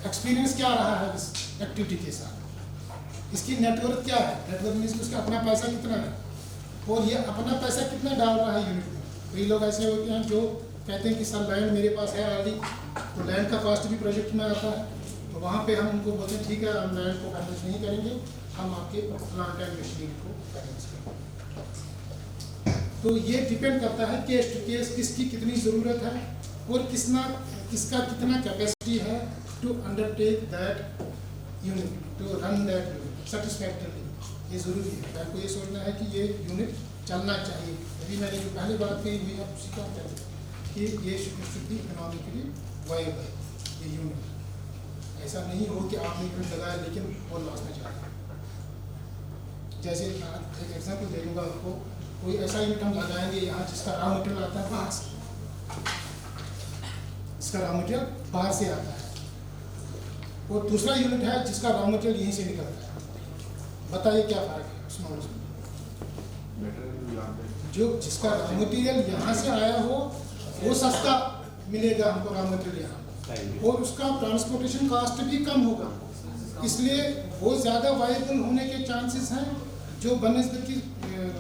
एक्सपीरियंस क्या रहा है इस एक्टिविटी के साथ, इसकी नेटवर्क क्या है, नेटवर्क मीन्स उसका अपना पैसा कितना है और ये अपना पैसा कितना डाल रहा है यूनिट में। कई लोग ऐसे होते हैं जो कहते हैं कि सर लैंड मेरे पास है ऑलरेडी, तो लैंड का कॉस्ट भी प्रोजेक्ट में आता है, तो वहाँ पे हम उनको बोलते हैं ठीक है हम लैंड को फाइनेंस नहीं करेंगे, हम आपके प्लांट एंड मशीनरी को फाइनेंस करेंगे। तो ये डिपेंड करता है केस टू केस, किसकी कितनी ज़रूरत है और किसका कितना कैपेसिटी है to undertake that unit, to run that unit satisfactorily. ये ज़रूरी है, बैंक को ये सोचना है कि ये यूनिट चलना चाहिए। अभी मैंने जो पहले बात कही हुई आप उसी का कहते हैं कि ये शुड बी इकोनॉमिकली वायबल ये यूनिट। ऐसा नहीं हो कि आपने यूनिट लगाया लेकिन वो लॉस में जाए। जैसे एक एग्जाम्पल दे दूँगा आपको, कोई ऐसा यूनिट हम लगाएंगे यहाँ जिसका रॉ मटेरियल आता है बाहर से, इसका रॉ मटेरियल बाहर से आता है, और दूसरा यूनिट है जिसका रॉ मटेरियल यहीं से निकलता है। बताइए क्या फ़र्क है उसमें उसमें? जो जिसका रॉ मटेरियल यहाँ से आया हो वो सस्ता मिलेगा हमको रॉ मटेरियल यहाँ, और उसका ट्रांसपोर्टेशन कॉस्ट भी कम होगा, इसलिए वो ज़्यादा वायबल होने के चांसेस हैं जो बनस्बत की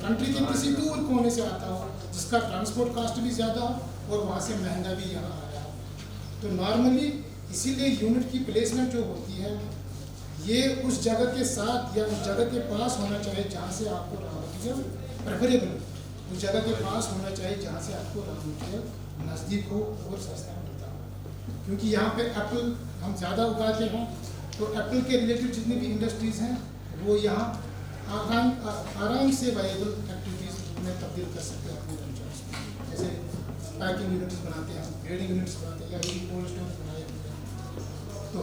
कंट्री के किसी दूर कोने से आता हो, जिसका ट्रांसपोर्ट कॉस्ट भी ज़्यादा हो और वहाँ से महंगा भी यहाँ आया हो। तो नॉर्मली इसीलिए यूनिट की प्लेसमेंट जो होती है ये उस जगह के साथ या उस जगह के पास होना चाहिए जहाँ से आपको रॉ मटेरियल प्रेफरेबल, उस जगह के पास होना चाहिए जहाँ से आपको रॉ मटेरियल नज़दीक हो और सस्ता मिलता हो। क्योंकि यहाँ पे एप्पल हम ज़्यादा उगाते हैं, तो एप्पल के रिलेटेड जितनी भी इंडस्ट्रीज़ हैं वो यहाँ आराम से वायबल एक्टिविटीज़ में तब्दील कर सकते हैं अपने वेंचर्स में। जैसे पैकिंग यूनिट्स बनाते हैं, ग्रेडिंग यूनिट्स बनाते हैं, या कोल्ड स्टोर बनाए होते हैं। तो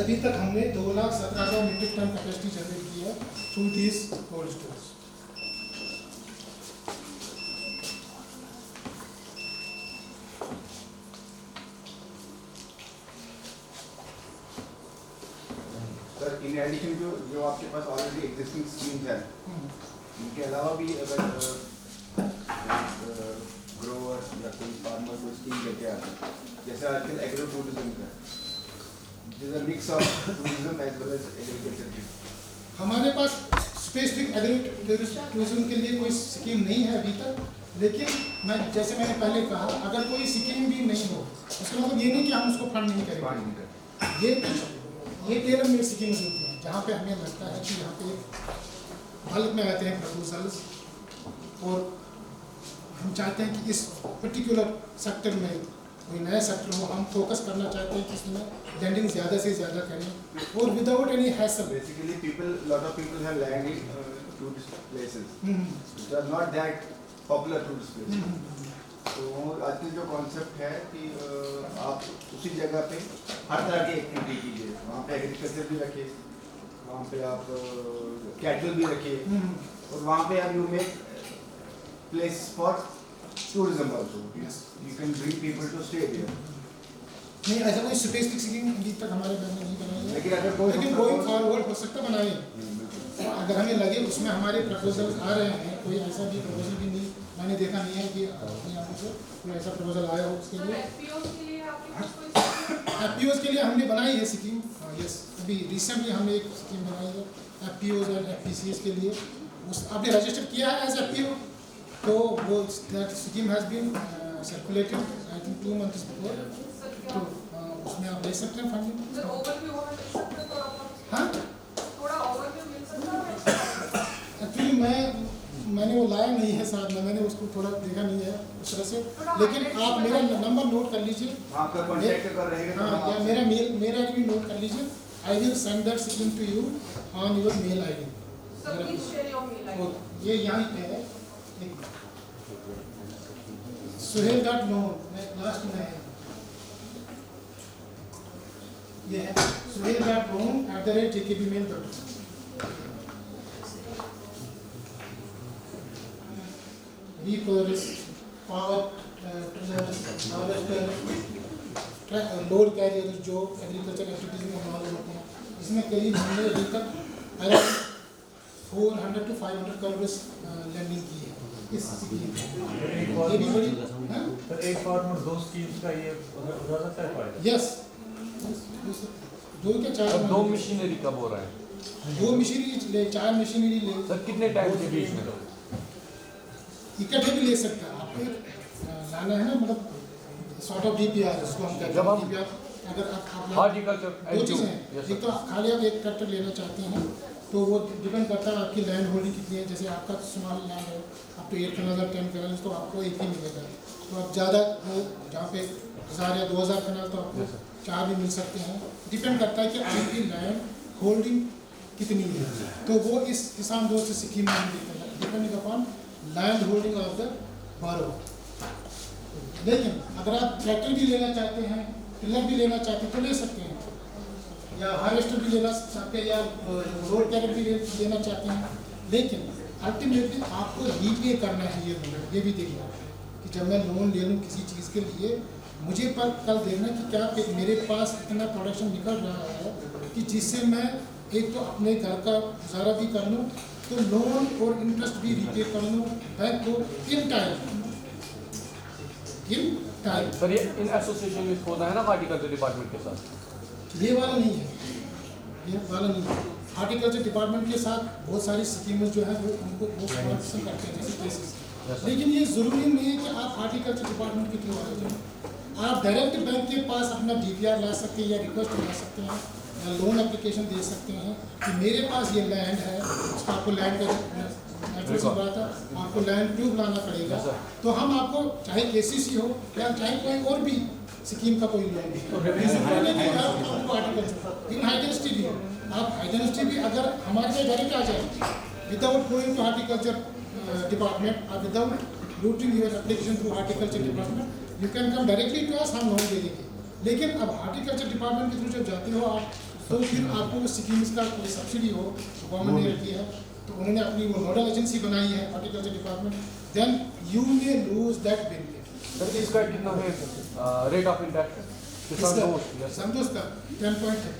अभी तक हमने 2,17,000 मीट्रिक टन कैपेसिटी जनरेट की है through this cold stores. Sir in addition जो आपके पास ऑलरेडी एग्जिस्टिंग स्कीम्स है, इनके अलावा भी अगर ग्रोवर या कोई फार्मर कोई स्कीम लेके आते हैं, जैसे आजकल एग्रो टूरिज्म का is a mix of tourism as well as agriculture, हमारे पास स्पेसिफिक एग्रो टूरिज्म के लिए कोई स्कीम नहीं है अभी तक, लेकिन जैसे मैंने पहले कहा अगर कोई स्कीम भी नहीं हो उसका मतलब ये नहीं कि हम उसको फंड नहीं करेंगे। ये टेलर मेड स्कीम्स होती हैं जहाँ पे हमें लगता है कि यहाँ पे बल्क में आते हैं प्रपोजल्स और हम चाहते हैं कि इस पर्टिकुलर सेक्टर में कोई नया सेक्टर हो, हम फोकस करना चाहते हैं कि इसमें लैंडिंग ज़्यादा से ज़्यादा करें और without any hassle. Basically people lot of people have land tourist places which are not that popular tourist places. तो आजकल जो कॉन्सेप्ट है कि आप उसी जगह पे हर तरह की एक्टिविटी कीजिए, वहाँ पे एग्रीकल्चर भी रखिए, वहाँ पे आप कैटल भी रखिए, और वहाँ पे आप you make place for tourism also, you can bring people to stay there. नहीं, ऐसा कोई स्पेसिफिक स्कीम अभी तक हमारे पास नहीं बनाई है, लेकिन अगर कोई गोइंग फॉरवर्ड हो सकता बनाए। अगर हमें लगे उसमें हमारे प्रपोजल आ रहे हैं, कोई ऐसा भी प्रपोजल भी नहीं मैंने देखा नहीं है कि अपने यहाँ से कोई ऐसा प्रपोजल आया हो उसके लिए। एफपीओज के लिए हमने बनाई है स्कीम, यस, अभी रिसेंटली हमने एक स्कीम बनाई है एफपीओज और एफपीसीएस के लिए। उस आपने रजिस्टर किया है एज एफपीओ, तो वो that scheme has been circulated I think 2 months before, तो उसमें आप ले सकते हैं फंडिंग। हाँ, एक्चुअली मैंने वो लाया नहीं है साथ में, मैंने उसको थोड़ा देखा नहीं है उस तरह से, लेकिन आप मेरा नंबर नोट कर लीजिए, आपका कॉन्टैक्ट कर रहेगा। हाँ, या मेरा भी नोट कर लीजिए। I will send that scheme to you on your mail ID. ये यहाँ पे है, suhail.noon लास्ट में है, ये है suhail.noon@jkbmail.com। Reapers, power tillers, harvester, load carrier जो एग्रीकल्चर एक्टिविटीज में इन्वॉल्व होते हैं, इसमें करीब हमने अभी तक अराउंड 400 to 500 करोड़ लैंडिंग की है इस स्कीम में। ये भी बड़ी, तो एक फार्मर 2 स्कीम्स का ये उठा सकता है फायदा? यस, 2 के 4 2 मशीनरी कब हो रहा है? 2 मशीनरी ले, 4 मशीनरी ले, सर कितने टाइम के बीच में? इकट्ठे भी ले सकता है। आपको लाना है ना, मतलब सॉर्ट ऑफ डीपीआर उसको हम कहते जब हैं। हम डीपीआर अगर आप हॉर्टिकल्चर 2 चीज़ें हैं, एक तो खाली आप एक ट्रैक्टर लेना चाहते हैं तो वो डिपेंड करता है आपकी लैंड होल्डिंग कितनी है। जैसे आपका स्मॉल लैंड है, आप तो 8 कनाल या 10 कनाल, तो आपको एक ही मिलेगा। तो आप ज़्यादा वो जहाँ पे 1000 या 2000 कनाल, तो आपको 4 भी मिल सकते हैं। डिपेंड करता है कि आपकी लैंड होल्डिंग कितनी है, तो वो इस किसान दोस्त स्कीम में depending upon land holding of the बारो। लेकिन अगर आप ट्रैक्टर भी लेना चाहते हैं, टिलर भी लेना चाहते हैं तो ले सकते हैं, या हार्वेस्टर भी लेना चाहते हैं, या रोड कैरेट भी लेना चाहते हैं। लेकिन अल्टीमेटली आपको रीपे करना है ये लोन। ये भी देखना कि जब मैं लोन ले लूँ किसी चीज़ के लिए, मुझे पर कल देखना कि क्या मेरे पास इतना प्रोडक्शन निकल रहा है कि जिससे मैं एक तो अपने घर का गुजारा भी कर लूँ, तो लोन और इंटरेस्ट भी रीपे कर लूँ बैंक को इन टाइम। सर ये इन एसोसिएशन में होता है ना हॉर्टिकल्चर डिपार्टमेंट के साथ? ये वाला नहीं है, ये वाला नहीं है। हॉर्टिकल्चर डिपार्टमेंट के साथ बहुत सारी स्कीमें जो है वो उनको वो कॉम्पिटिशन करते हैं जैसे केसेस। लेकिन ये ज़रूरी नहीं है कि आप हॉर्टिकल्चर डिपार्टमेंट के थ्रू आ जाएं। आप डायरेक्ट बैंक के पास अपना डीपीआर ला सकते हैं, या रिक्वेस्ट ला सकते हैं, या लोन एप्लीकेशन दे सकते हैं कि मेरे पास ये लैंड है। उसका आपको लैंड का नेचुरल सी बात है, आपको लैंड प्रूफ लाना पड़ेगा। तो हम आपको चाहे केसीसी हो या चाहे कोई और भी स्कीम का कोई लोन भी, हाइडेंसिटी भी, आप हाइडेंसिटी भी अगर हमारे यहाँ डायरेक्ट आ जाए without going to horticulture department, और without routing your application through horticulture department, you can come directly to us, हम लोन दे देंगे। लेकिन अब हॉर्टिकल्चर डिपार्टमेंट के थ्रू जब जाते हो आप, तो फिर आपको वो स्कीम्स का कोई सब्सिडी हो गवर्नमेंट ने रखी है, तो उन्होंने अपनी वो नोडल एजेंसी बनाई है horticulture department, then you may lose that benefit. Sir इसका कितना है रेट ऑफ इंटरेस्ट? किसान दोस्त संतोष का 10.30।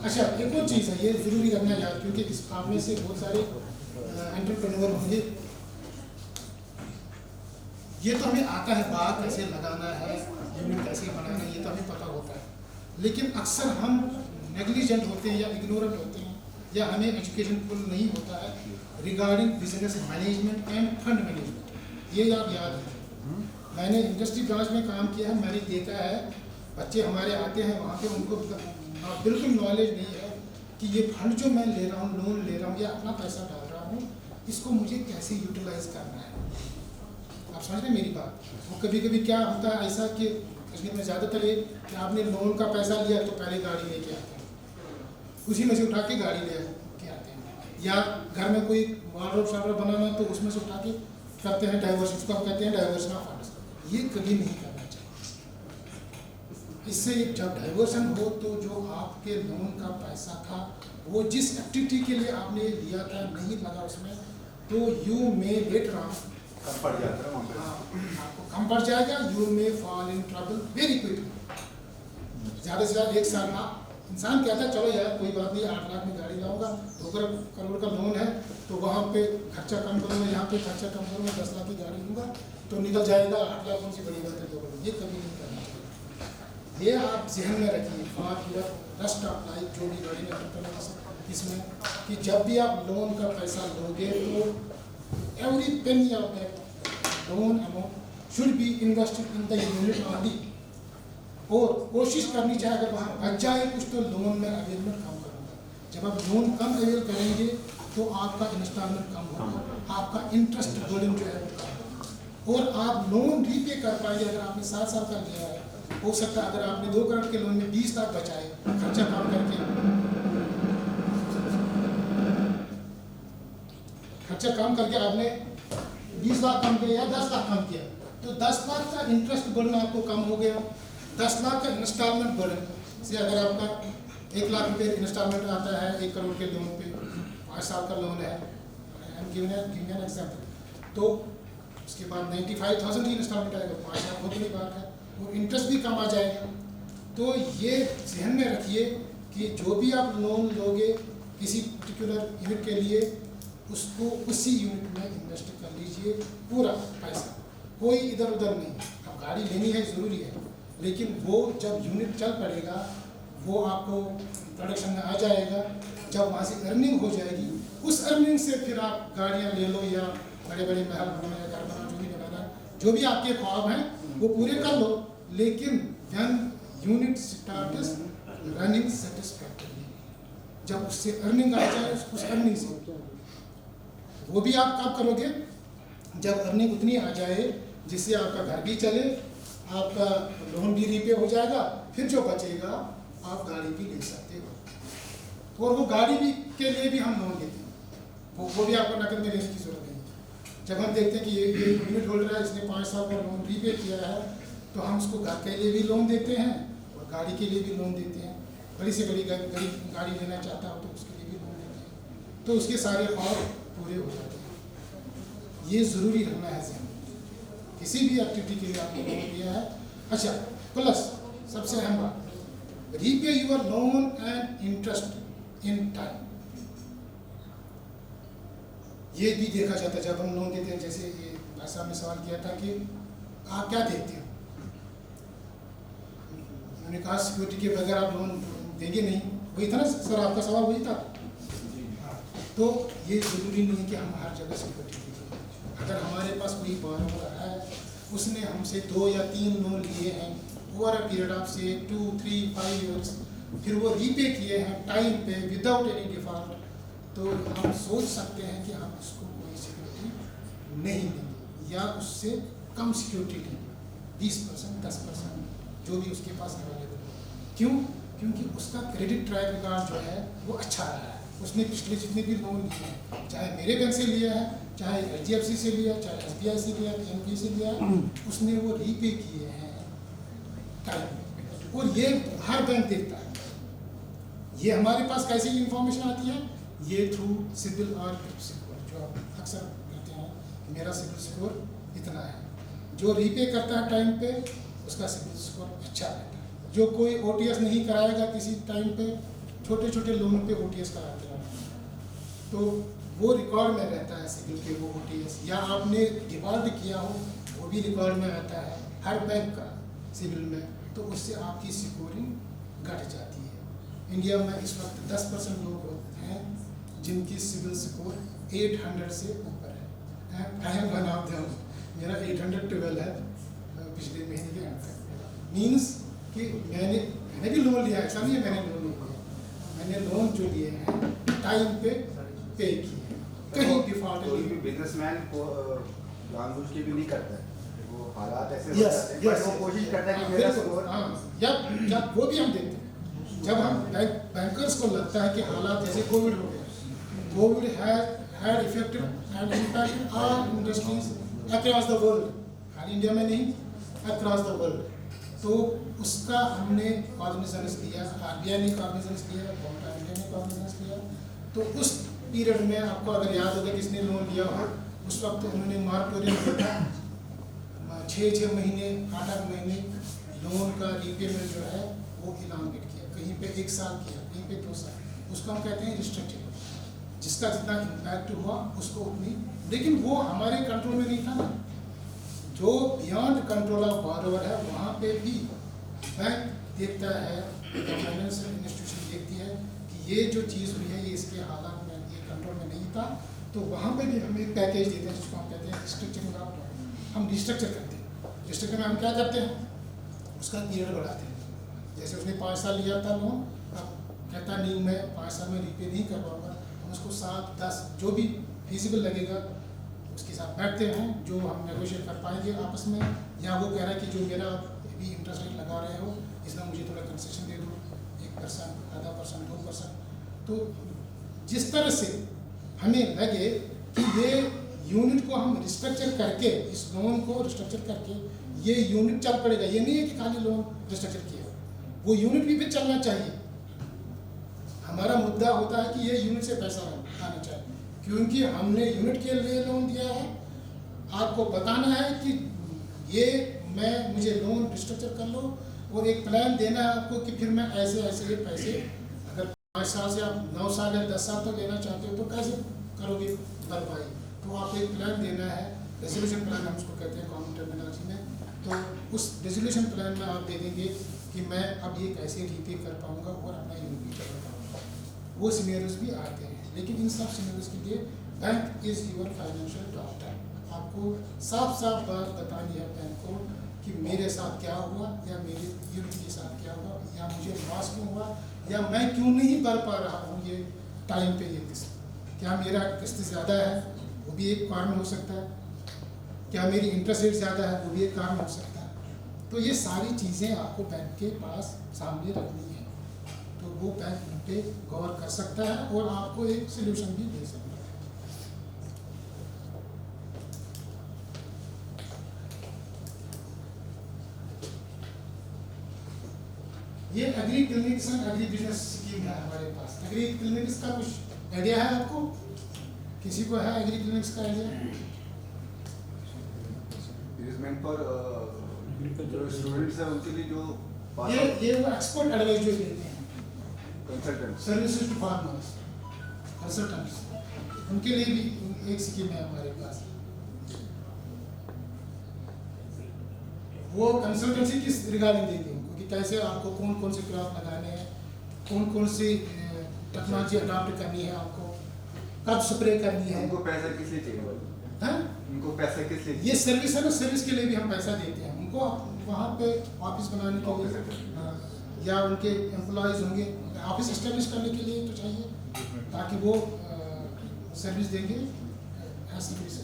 अच्छा, एक और चीज़ है, ये ज़रूरी रखना याद, क्योंकि इस आप में से बहुत सारे एंटरप्रेन्योर होंगे। ये तो हमें आता है, बात कैसे लगाना है, यूनिट कैसे बनाना है, ये तो हमें पता होता है। लेकिन अक्सर हम नेग्लिजेंट होते हैं या इग्नोरेंट होते हैं, या हमें एजुकेशन फुल नहीं होता है regarding business management end fund management. ये आप याद रखें। मैंने इंडस्ट्री ब्रांच में काम किया है, मैंने देखा है बच्चे हमारे आते हैं वहाँ पे, उनको बिल्कुल नॉलेज नहीं है कि ये फंड जो मैं ले रहा हूँ, लोन ले रहा हूँ या अपना पैसा डाल रहा हूँ, इसको मुझे कैसे यूटिलाइज करना है। आप समझ रहे हैं मेरी बात? वो कभी कभी क्या होता है ऐसा कि कश्मीर में ज़्यादातर ये कि आपने लोन का पैसा लिया तो पहले गाड़ी लेके आते हैं, उसी में से उठा के गाड़ी ले के आते हैं, या घर में कोई वार्डरोब शार्डरोब बनाना तो उसमें से उठा के करते हैं डाइवर्स, उसको हम कहते हैं डाइवर्सन ऑफ फंड्स। ये कभी नहीं करना चाहिए। इससे जब डाइवर्सन हो तो जो आपके लोन का पैसा था वो जिस एक्टिविटी के लिए आपने लिया था नहीं लगा उसमें, तो you me later on come पड़ जाता है वहाँ पे। आपको कम पड़ जाएगा, you may fall in trouble very quickly. ज़्यादा से ज़्यादा 1 साल आप इंसान कहता है चलो यार कोई बात नहीं, 8 लाख में गाड़ी लाऊंगा, 2 करोड़ का लोन है तो वहाँ पे खर्चा कम करूँगा, यहाँ पे खर्चा कम करूँगा, 10 लाख की गाड़ी लूँगा तो निकल जाएगा 8 लाख, उनसे बड़ी बात है 2 करोड़। ये कभी नहीं करना चाहिए। ये आप जहन में रखिए for your rest of life, जो भी गाड़ी में करना इसमें, कि जब भी आप लोन का पैसा लोगे तो every penny of that loan amount should be invested in the unit only. और कोशिश करनी चाहिए अगर वहाँ बच जाए कुछ तो लोन में अवेलमेंट कम करूँगा। जब आप लोन कम अवेल करेंगे तो आपका इंस्टॉलमेंट कम होगा, आपका इंटरेस्ट बर्डन जो है वो कम होगा, और आप लोन रीपे कर पाएंगे। अगर आपने 7 साल का लिया है, हो सकता है अगर आपने 2 करोड़ के लोन में 20 लाख बचाए खर्चा कम करके, खर्चा कम करके आपने 20 लाख कम किया या 10 लाख कम किया, तो 10 लाख का इंटरेस्ट बर्डन आपको कम हो गया। 10 लाख का इंस्टॉलमेंट बर्डन से अगर आपका 1 लाख रुपये इंस्टॉलमेंट आता है 1 करोड़ के लोन पे, 5 साल का लोन है, एग्जाम्पल, तो उसके बाद 95,000 ही इंस्टॉलमेंट आएगा, 5 लाख बहुत बड़ी बात है, वो इंटरेस्ट भी कम आ जाएगा। तो ये ध्यान में रखिए कि जो भी आप लोन लोगे किसी पर्टिकुलर यूनिट के लिए, उसको उसी यूनिट में इन्वेस्ट कर लीजिए पूरा पैसा, कोई इधर उधर नहीं। अब गाड़ी लेनी है ज़रूरी है, लेकिन वो जब यूनिट चल पड़ेगा वो आपको प्रोडक्शन में आ जाएगा, जब वहाँ से अर्निंग हो जाएगी उस अर्निंग से फिर आप गाड़ियाँ ले लो या बड़े बड़े महल बनाना या घर बनाना, जो भी बनाना, जो भी आपके ख्वाब हैं वो पूरे कर लो। लेकिन व्हेन यूनिट स्टार्ट्स रनिंग सेटिस्फैक्टरली, जब उससे अर्निंग आ जाए उस अर्निंग से, वो भी आप कब करोगे जब अर्निंग उतनी आ जाए जिससे आपका घर भी चले, आपका लोन भी रीपे हो जाएगा, फिर जो बचेगा आप गाड़ी भी ले सकते हो। और वो गाड़ी भी के लिए भी हम लोन देते हैं, वो भी आपको नकद में लेने की जरूरत नहीं है। जब हम देखते हैं कि ये यूनिट होल्डर है, इसने 5 साल का लोन रीपे किया है, तो हम उसको घर के लिए भी लोन देते हैं और गाड़ी के लिए भी लोन देते हैं। बड़ी से बड़ी गाड़ी लेना चाहता हो तो उसके लिए भी लोन देते हैं, तो उसके सारे ख्वाब पूरे हो जाते हैं। ये ज़रूरी रखना है ज़हन, किसी भी एक्टिविटी के लिए आपने लोन लिया है। अच्छा, प्लस सबसे अहम बात, repay your loan and interest in time. ये भी देखा जाता है जब हम लोन देते हैं, जैसे ये भाई साहब ने सवाल किया था कि आप क्या देखते हो, मैंने कहा सिक्योरिटी के बगैर आप लोन देंगे नहीं, वही था ना सर, आपका सवाल वही था। तो ये ज़रूरी नहीं है कि हम हर जगह सिक्योरिटी देंगे। अगर हमारे पास कोई बोरोवर है, उसने हमसे 2 या 3 लोन लिए हैं ओवर अ पीरियड ऑफ से 2, 3, 5 ईयर्स, फिर वो रीपे किए हैं टाइम पे विदाउट एनी डिफॉल्ट, तो हम सोच सकते हैं कि हम उसको कोई सिक्योरिटी नहीं देंगे या उससे कम सिक्योरिटी देंगे, 20%, 10%, जो भी उसके पास अवेलेबल हो। क्यों? क्योंकि उसका क्रेडिट ट्रैक रिकॉर्ड जो है वो अच्छा रहा है। उसने पिछले जितने भी लोन लिए हैं, चाहे मेरे बैंक से लिया है, चाहे HDFC से लिया, चाहे SBI से लिया, PNB से लिया, उसने वो रीपे किए हैं टाइम पे। और ये हर बैंक देखता है। ये हमारे पास कैसे इंफॉर्मेशन आती है? ये थ्रू सिबिल और क्रिप स्कोर, जो आप अक्सर कहते हैं कि मेरा सिबिल स्कोर इतना है। जो रीपे करता है टाइम पे उसका सिबिल स्कोर अच्छा रहता है। जो कोई OTS नहीं कराएगा किसी टाइम पे, छोटे छोटे लोन पे OTS कराते हैं, तो वो रिकॉर्ड में रहता है सिबिल के वो OTS, या आपने डिफॉल्ट किया हो वो भी रिकॉर्ड में आता है हर बैंक का सिबिल में, तो उससे आपकी स्कोरिंग घट जाती है। इंडिया में इस वक्त 10% लोग हैं जिनकी सिबिल स्कोर 800 से ऊपर है। I am one of them, मेरा 812 है पिछले महीने के एंड तक। मीन्स कि मैंने भी लोन लिया है, ऐसा नहीं है मैंने लोन लिया, मैंने लोन जो लिए हैं टाइम पे पे किए, कहीं डिफॉल्ट कोई भी बिजनेसमैन को जानबूझ के भी नहीं करता है, वो वो हालात ऐसे हो Yes, जाते हैं, yes, but वो yes, कोशिश yes. करता है कि हाँ, मेरा बिल्कुल, स्कोर हाँ, जब वो भी हम देखते हैं, जब हम बैंकर्स को लगता है कि हालात जैसे कोविड हो गया, Covid had affected and impacted all industries across the world, खाली इंडिया में नहीं, across the world. तो उसका हमने कॉग्निजेंस लिया, आरबीआई ने कॉग्निजेंस लिया, गवर्नमेंट ऑफ इंडिया ने कॉग्निजेंस लिया. तो उस पीरियड में आपको अगर याद होगा किसने लोन लिया हो, उस वक्त उन्होंने मॉरटोरियम दिया, 6 महीने 8 महीने लोन का रीपेमेंट जो है वो इलामिनेट किया, कहीं पे 1 साल किया, कहीं पे 2 साल. उसको हम कहते हैं रिस्ट्रक्चरिंग. जिसका जितना इम्पैक्ट हुआ उसको उतनी, लेकिन वो हमारे कंट्रोल में नहीं था ना. जो बियॉन्ड कंट्रोल ऑफ बॉरोवर है वहाँ पे भी बैंक देखता है, फाइनेंशियल इंस्टीट्यूशन देखती है कि ये जो चीज़ हुई है ये इसके हालात में, ये कंट्रोल में नहीं था. तो वहाँ पे भी हम एक पैकेज देते हैं जिसको हम कहते हैं रिस्ट्रक्चरिंग ऑफ लोन. हम रिस्ट्रक्चर करते हैं. रिस्ट्रक्चर में हम क्या करते हैं, उसका पीरियड बढ़ाते हैं. जैसे उसने 5 साल लिया था लोन, अब कहता नहीं मैं 5 साल में रीपे नहीं कर पाऊँगा, हम उसको 7, 10 जो भी फिजिबल लगेगा उसके साथ बैठते हैं, जो हम नेगोशिएट कर पाएंगे आपस में. या वो कह रहा है कि जो मेरा अभी इंटरेस्ट रेट लगा रहे हो इसमें मुझे थोड़ा कंसेशन दे दो, 1%, आधा %, 2%. तो जिस तरह से हमें लगे कि ये यूनिट को हम रिस्ट्रक्चर करके, इस लोन को रिस्ट्रक्चर करके ये यूनिट चल पड़ेगा. ये नहीं है कि खाली लोन रिस्ट्रक्चर किया, वो यूनिट भी फिर चलना चाहिए. हमारा मुद्दा होता है कि ये यूनिट से पैसा आना चाहिए, क्योंकि हमने यूनिट के लिए लोन दिया है. आपको बताना है कि ये मुझे लोन रिस्ट्रक्चर कर लो, और एक प्लान देना है आपको कि फिर मैं ऐसे ये पैसे अगर 5 साल से आप 9 साल या 10 साल तक लेना चाहते हो तो कैसे करोगे भरपाई. तो आप एक प्लान देना है, रेजोल्यूशन प्लान हम उसको कहते हैं कॉमन टर्मिनोलॉजी में. तो उस रेजोल्यूशन प्लान में आप दे देंगे कि मैं अब ये कैसे रीपे कर पाऊँगा और अपना यूनिट भी चला पाऊँगा. वो सिनेरियोज भी आते हैं, लेकिन इन सब सिनेरियोज के लिए bank is your financial doctor. आपको साफ बात बतानी है बैंक को कि मेरे साथ क्या हुआ, या मेरे यूनिट के साथ क्या हुआ, या मुझे लॉस क्यों हुआ, या मैं क्यों नहीं भर पा रहा हूँ ये टाइम पे ये किस्त. क्या मेरा किस्त ज़्यादा है, वो भी एक कारण हो सकता है. क्या मेरी इंटरेस्ट रेट ज़्यादा है, वो भी एक कारण हो सकता है. तो ये सारी चीज़ें आपको बैंक के पास सामने रखनी है, तो वो बैंक उन पे गौर कर सकता है और आपको एक सोल्यूशन भी दे सकता है. ये agri clinics and agri business scheme है हमारे पास. एग्री क्लिनिक्स का कुछ आइडिया है आपको? किसी को है एग्री क्लिनिक्स का idea? It is meant for जो स्टूडेंट्स हैं उनके लिए जो ये वो एक्सपर्ट एडवाइस जो देते हैं, consultant services to farmers, consultants, उनके लिए भी एक स्कीम है हमारे पास. वो कंसल्टेंसी किस रिगार्डिंग देंगे उनको कि कैसे आपको कौन से क्रॉप लगाने हैं, कौन सी टेक्नोलॉजी अडॉप्ट करनी है, आपको कब स्प्रे करनी है. उनको पैसा किस लिए चाहिए? हाँ, उनको पैसा किस लिए? ये सर्विस है ना, सर्विस के लिए भी हम पैसा देते हैं उनको. वहाँ पे ऑफिस बनाने के लिए, हाँ, या उनके एम्प्लॉयज़ होंगे, ऑफिस इस्टेब्लिश करने के लिए तो चाहिए, ताकि वो सर्विस देंगे. सर्विस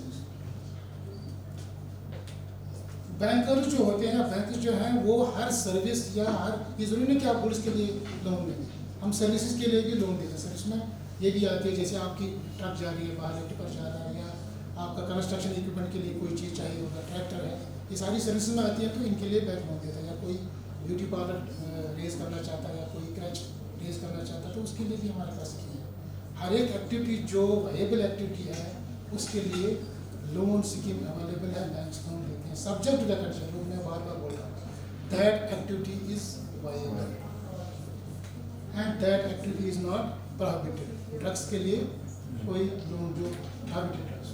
बैंकर्स जो होते हैं, बैंक जो हैं वो हर सर्विस या हर, ये जरूरी नहीं कि आप गुड्स के लिए लोन लेंगे, हम सर्विसेज के लिए भी लोन देते हैं. सर्विस में ये भी आती है, जैसे आपकी ट्रक जा रही है बाहर, टिपर जा रहा है, या आपका कंस्ट्रक्शन इक्विपमेंट के लिए कोई चीज़ चाहिए होगा, ट्रैक्टर है, ये सारी सर्विसेज में आती है, तो इनके लिए बैंक लोन देता है. या कोई ब्यूटी पार्लर रेज करना चाहता है, या कोई क्रच रेज करना चाहता है, तो उसके लिए भी हमारे पास स्कीम है. हर एक एक्टिविटी जो वायबल एक्टिविटी है उसके लिए लोन स्कीम अवेलेबल है, बैंक लोन देते हैं, सब्जेक्ट टू द कंडीशन. जो मैं बार बोल रहा हूँ, that activity is viable and that activity is not prohibited. Drugs के लिए कोई लोन जो प्रोहिबिटेड ड्रग्स,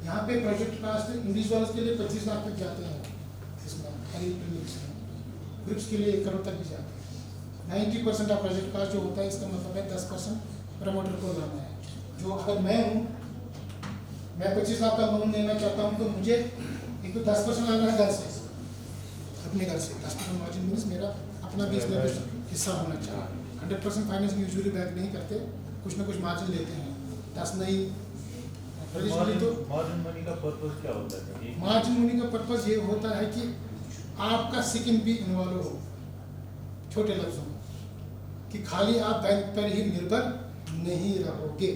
यहाँ पे प्रोजेक्ट कास्ट इंडिविजुअल्स के लिए 25 लाख तक जाते हैं, इसमें खरीद ग्रुप्स के लिए 1 करोड़ तक भी जाते हैं. 90% ऑफ प्रोजेक्ट कास्ट जो होता है, इसका मतलब है 10% प्रमोटर को लाना है. जो अगर मैं हूँ, मैं 25 लाख का लोन लेना चाहता हूँ, तो मुझे एक तो 10% लाना है घर से, अपने घर से 10% मार्जिन मीन्स मेरा अपना भी इसमें हिस्सा होना चाहिए. 100% फाइनेंस यूजुअली बैंक नहीं करते, कुछ ना कुछ मार्जिन लेते हैं, 10 नहीं ट्रेडिशनली तो मार्जिन मनी का पर्पस क्या होता है? मार्जिन मनी का पर्पस ये होता है कि आपका स्किम भी इन्वॉल्व हो, छोटे लफ्जों में, कि खाली आप बैंक पर ही निर्भर नहीं रहोगे।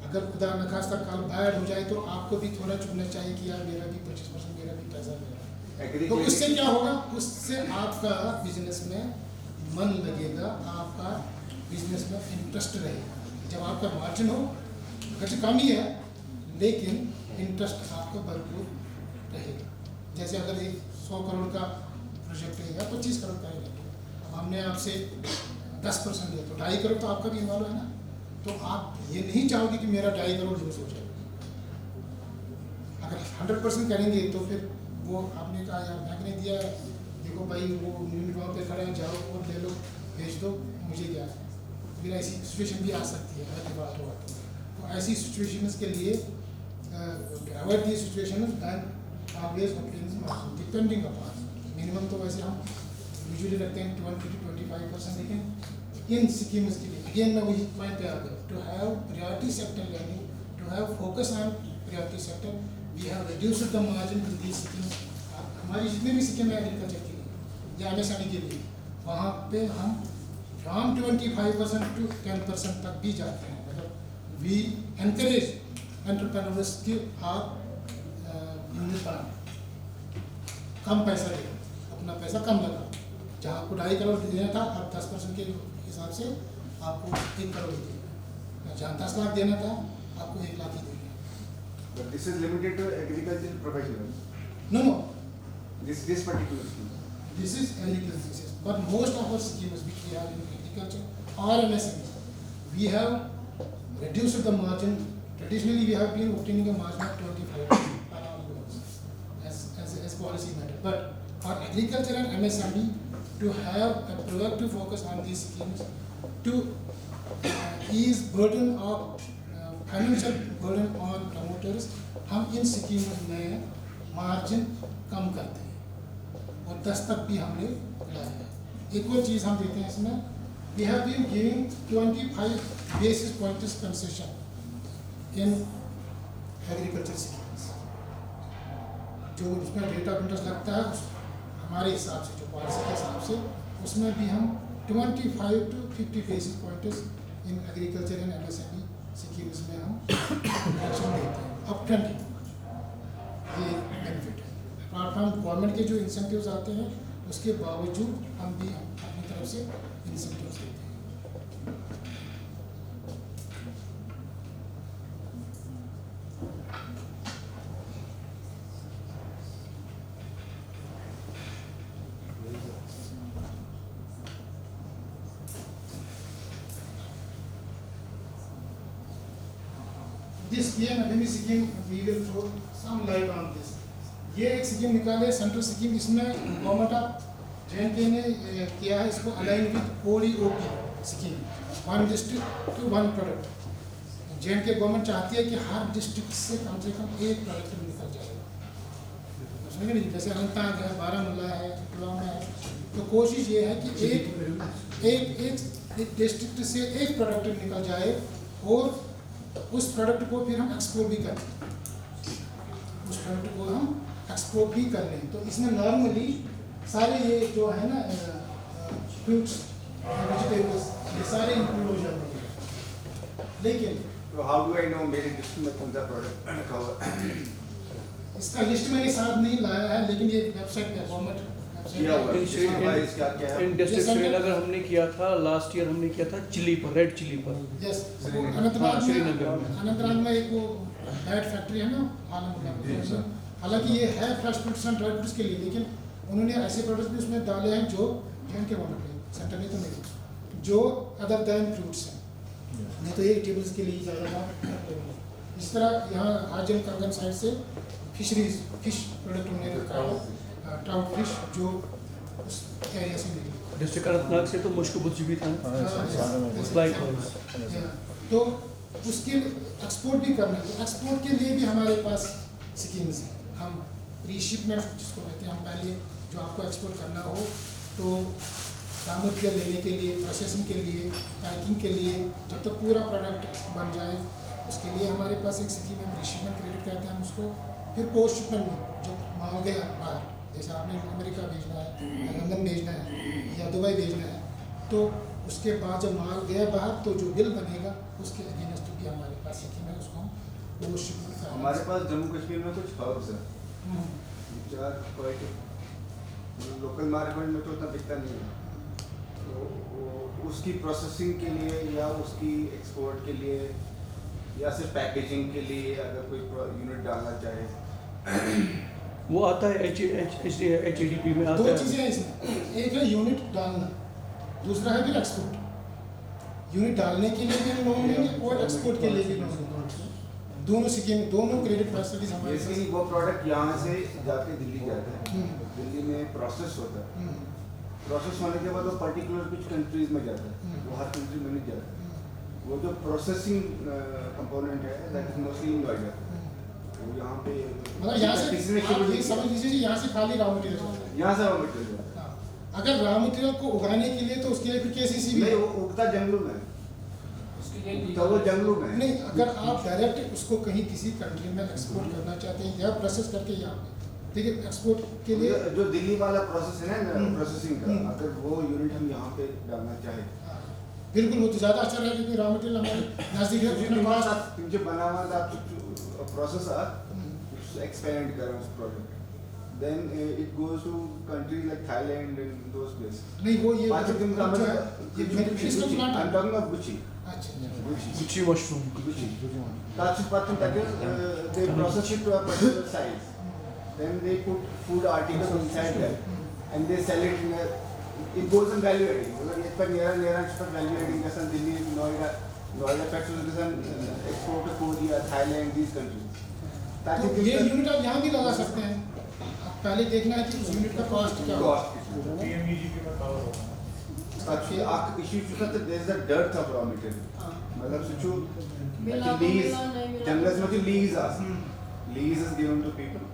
अगर खुदा न खास्ता कल बैड हो जाए तो आपको भी थोड़ा चुनना चाहिए कि यार मेरा भी 25% मेरा भी पैसा मेरा। तो उससे क्या होगा, उससे आपका बिजनेस में मन लगेगा, आपका बिजनेस में इंटरेस्ट रहेगा। जब आपका मार्जिन हो, अगर कम ही है लेकिन इंटरेस्ट आपको भरपूर रहेगा। जैसे अगर एक 100 करोड़ का प्रोजेक्ट है या 25 करोड़ का है, अब हमने आपसे 10% लिया तो 2.5 करोड़ तो आपका भी इन्वॉल्व है ना। तो आप ये नहीं चाहोगे कि मेरा 2.5 करोड़ लूज हो जाए। अगर 100% करेंगे तो फिर वो आपने कहा यार बैंक ने दिया है, देखो भाई वो यूनिफॉर्म पे खड़े हैं, जाओ और ले लो, भेज दो, मुझे क्या है। फिर ऐसी सिचुएशन भी आ सकती है, अगर बात हो तो ऐसी सिचुएशंस के लिए avoid the situation bank always obtains margin depending upon minimum. तो वैसे हम यूजुअली रखते हैं 20 to 25%, लेकिन इन स्कीम्स के लिए अगेन मैं वही पॉइंट पे आ गया, to have priority sector lending, to have focus on priority sector, we have reduced the margin in these schemes. हमारी जितने भी स्कीम है एग्रीकल्चर के लिए या एमएसएमई के लिए, वहाँ पे हम फ्रॉम 25% to 10% तक भी जाते हैं। मतलब वी एनकरेज एंटरप्रेन्योर्स कि आप बिजनेस बनाओ, कम पैसा दे, अपना पैसा कम लगाओ। जहाँ आपको 2.5 करोड़ देना था, आप 10% के हिसाब से आपको 1 करोड़ देना। जहाँ 10 लाख देना था, आपको 1 लाख ही देना। But this is limited to agricultural professionals. No, This particular scheme. this is agriculture. But most of our schemes which we have in agriculture or MSME, we have reduced the margin. Traditionally, we have been obtaining a margin of 25% on our loans as policy matter. But for agriculture and MSME, to have a proactive focus on these schemes, to ease burden of financial burden on promoters, हम इन schemes में margin कम करते हैं और 10 तक भी हमने लाया है। एक और चीज़ हम देते हैं इसमें, we have been giving 25 basis points concession in agriculture schemes. जो उसमें रेट ऑफ इंटरेस्ट लगता है हमारे हिसाब से, जो पॉलिसी के हिसाब से, उसमें भी हम 25 to 50 basis points in agriculture and MSME schemes में हम एक्शन देते हैं अपफ्रंट। ये बेनिफिट है। अपार्ट फ्रॉम गवर्नमेंट के जो इंसेंटिव्स आते हैं, उसके बावजूद हम भी अपनी तरफ से इंसेंटिव्स देते हैं। This PM scheme we will throw some light on this. ये एक स्कीम निकाले सेंट्रल स्कीम, इसमें गवर्नमेंट ऑफ JNK ने किया है इसको align with ODOP scheme, 1 district to 1 product. JNK government चाहती है कि हर डिस्ट्रिक्ट से कम एक प्रोडक्ट निकल जाए। समझ नहीं, जैसे अनंतनाग है, बारामूला है, पुलवामा है, तो कोशिश ये है कि एक डिस्ट्रिक्ट से एक प्रोडक्ट निकल जाए और उस प्रोडक्ट को फिर हम एक्सपोर्ट भी करें, तो इसमें नॉर्मली सारे ये जो है ना फ्रूट्स वेजिटेबल्स ये सारे इंक्लूड हो जाते हैं। लेकिन तो हाउ डू आई नो मेरे डिस्ट्रिक्ट में कौन सा प्रोडक्ट रखा हुआ है? इसका लिस्ट मैंने साथ नहीं लाया है, लेकिन ये वेबसाइट पे गवर्नमेंट किया हुआ है। इसका क्या है? इन डिस्ट्रिक्ट श्रीनगर हमने किया था, लास्ट ईयर हमने किया था चिली पर, रेड चिली पर। यस, हाँ, श्रीनगर में। अनंतनाग में एक वो बैट फैक्ट्री है ना, आलमपुर। हालांकि ये है fresh fruits and dry fruits के लिए, लेकिन उन्होंने ऐसे प्रोडक्ट्स भी उसमें डाले हैं जो के गवर्नमेंट सेंटर में तो नहीं, जो अदर दैन फ्रूट्स हैं, नहीं तो ये टेबल्स के लिए ज़्यादा था। इस तरह यहाँ हाजन कंगन साइड से फिशरीज फिश प्रोडक्ट उन्होंने रखा है, ट्राउट फिश जो उस एरिया से मिली। डिस्ट्रिक्ट अनंतनाग से तो मुश्क बुज्जी भी था। तो उसके एक्सपोर्ट भी करना है, तो एक्सपोर्ट के लिए भी हमारे पास स्कीम्स हैं। हम रीशिपमेंट जिसको कहते हैं, हम पहले जो आपको एक्सपोर्ट करना हो तो दामद के लेने के लिए, प्रोसेसिंग के लिए, पैकिंग के लिए, जब तक पूरा प्रोडक्ट बन जाए उसके लिए हमारे पास एक स्कीम है, प्री-शिपमेंट क्रेडिट कहते हैं हम उसको। फिर पोस्ट शिपमेंट में जो माल गया बाहर, जैसे आपने अमेरिका भेजना है या लंदन भेजना है या दुबई भेजना है, तो उसके बाद जब माल गया बाहर तो जो बिल बनेगा उसके अगेंस्ट भी हमारे पास स्कीम है, उसको हम पोस्ट शिपमेंट हमारे पास जम्मू कश्मीर में कुछ हर्ब्स है लोकल मार्केट में तो उतना बिकता नहीं है, तो उसकी प्रोसेसिंग के लिए या उसकी एक्सपोर्ट के लिए या सिर्फ पैकेजिंग के लिए अगर कोई यूनिट डालना चाहे वो आता है HADP में आता दो है। चीज़ें हैं इसमें, एक है यूनिट डालना, दूसरा है फिर एक्सपोर्ट। यूनिट डालने के लिए भी लोन लेंगे और एक्सपोर्ट के लिए भी लोन लेंगे। दोनों स्कीम, दोनों क्रेडिट फैसिलिटीज हमारे पास। बेसिकली वो प्रोडक्ट यहाँ से जाके दिल्ली जाता है, दिल्ली में प्रोसेस होता है, प्रोसेस होने के बाद वो पर्टिकुलर कुछ कंट्रीज में जाता है, वो हर कंट्री में नहीं जाता। वो जो प्रोसेसिंग कंपोनेंट है that is mostly in Noida, वो यहाँ पे मतलब यहाँ से आप ये समझ लीजिए कि यहाँ से खाली रॉ मटेरियल जाता है। यहाँ से रॉ मटेरियल जाता है। हाँ। अगर रॉ मटेरियल को उगाने के लिए तो उसके लिए फिर KCC भी नहीं, है। वो उगता जंगलों में, तो वो जंगलों में नहीं, अगर आप डायरेक्ट उसको कहीं किसी कंट्री में एक्सपोर्ट करना चाहते हैं या प्रोसेस करके यहाँ पे, देखिए एक्सपोर्ट के लिए जो दिल्ली वाला प्रोसेस है ना प्रोसेसिंग का, हम्म। अगर वो यूनिट हम यहाँ पे डालना चाहे बिल्कुल वो तो ज़्यादा अच्छा रहेगा क्योंकि रॉ मटेरियल हमारे नज़दीक है, उतना cost- तुमचे बनावा था प्रोसेस expand करें उस product, then it goes to countries like Thailand and those places. नहीं वो ये पाँच दिन का जो है, ये medicinal plant I'm है। talking of Gucci. अच्छा Gucci mushroom. Gucci. That is, they process it to a particular size. Then they put food articles inside that and they sell it in a, it goes in value adding. मतलब इस पर नेरा इस पर value adding जैसा Delhi, Noida factory जैसा export to Korea, Thailand, these countries. ताकि तो ये यूनिट आप यहाँ भी लगा सकते हैं। आप पहले देखना है कि उस यूनिट का कॉस्ट क्या होगा। PMEGP में कवर होगा। ताकि आप इश्यू चुका तो there is a dearth of raw material. मतलब सोचो मिला तो lease, मिला, नहीं मिला जंगल में तो- जो lease us lease is given to people.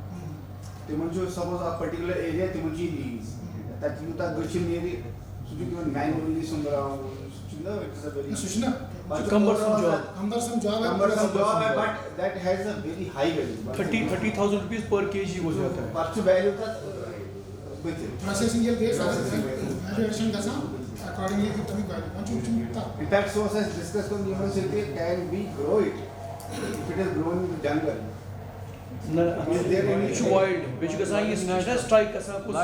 तिमन जो suppose a particular area तिमन ji lease. ताकि वो ता गुच्छी मेरी सोचो कि मैं manually सुन रहा हूँ, सोचो ना it is a very सुशना Cumbersome job. cumbersome job है। cumbersome job है, but that has a very high value. 30,000 rupees पर kg हो जाता है। परचू value था with it. Processing ये base Processing valuation का सा accordingly कितना भी value Panchu In fact, source has discussed on human city, can we grow it if it is grown in the jungle? Is there any It's wild. Which गसान ये strike strike गसान कुछ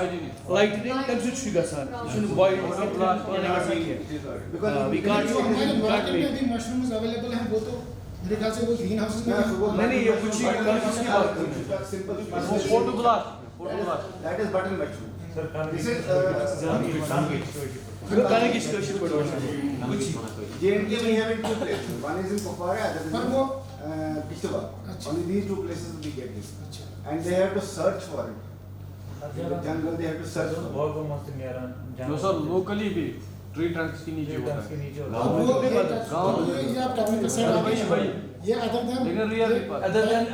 lightning तब से छुई गसान। इसमें wild मतलब plant पाने का सही है। Because we can't जो हमारे can't मार्केट में make. भी मशरूम्स अवेलेबल हैं वो तो मेरे ख्याल से वो ग्रीन हाउसेस में नहीं, ये कुछ ही किसकी बात कर रहे हैं? simple. वो photograph। That is button mushroom. Sir This is फिर कहने की स्पेशल प्रोडक्शन कुछ J&K we have in two places. One is in Kupwara, other is पर in वो Kishtwar. अच्छा। Only these two places we get this. अच्छा And they have to search for it. In the jungle they have to search for it. बहुत मस्त नियारा जो sir locally भी tree Trunks के नीचे होता के है। नीचे अब होगा। वो गाँव में ये आप टेक्निकल साइड आ भाई, भाई। ये अदर देन लेकिन real नहीं पर। Other than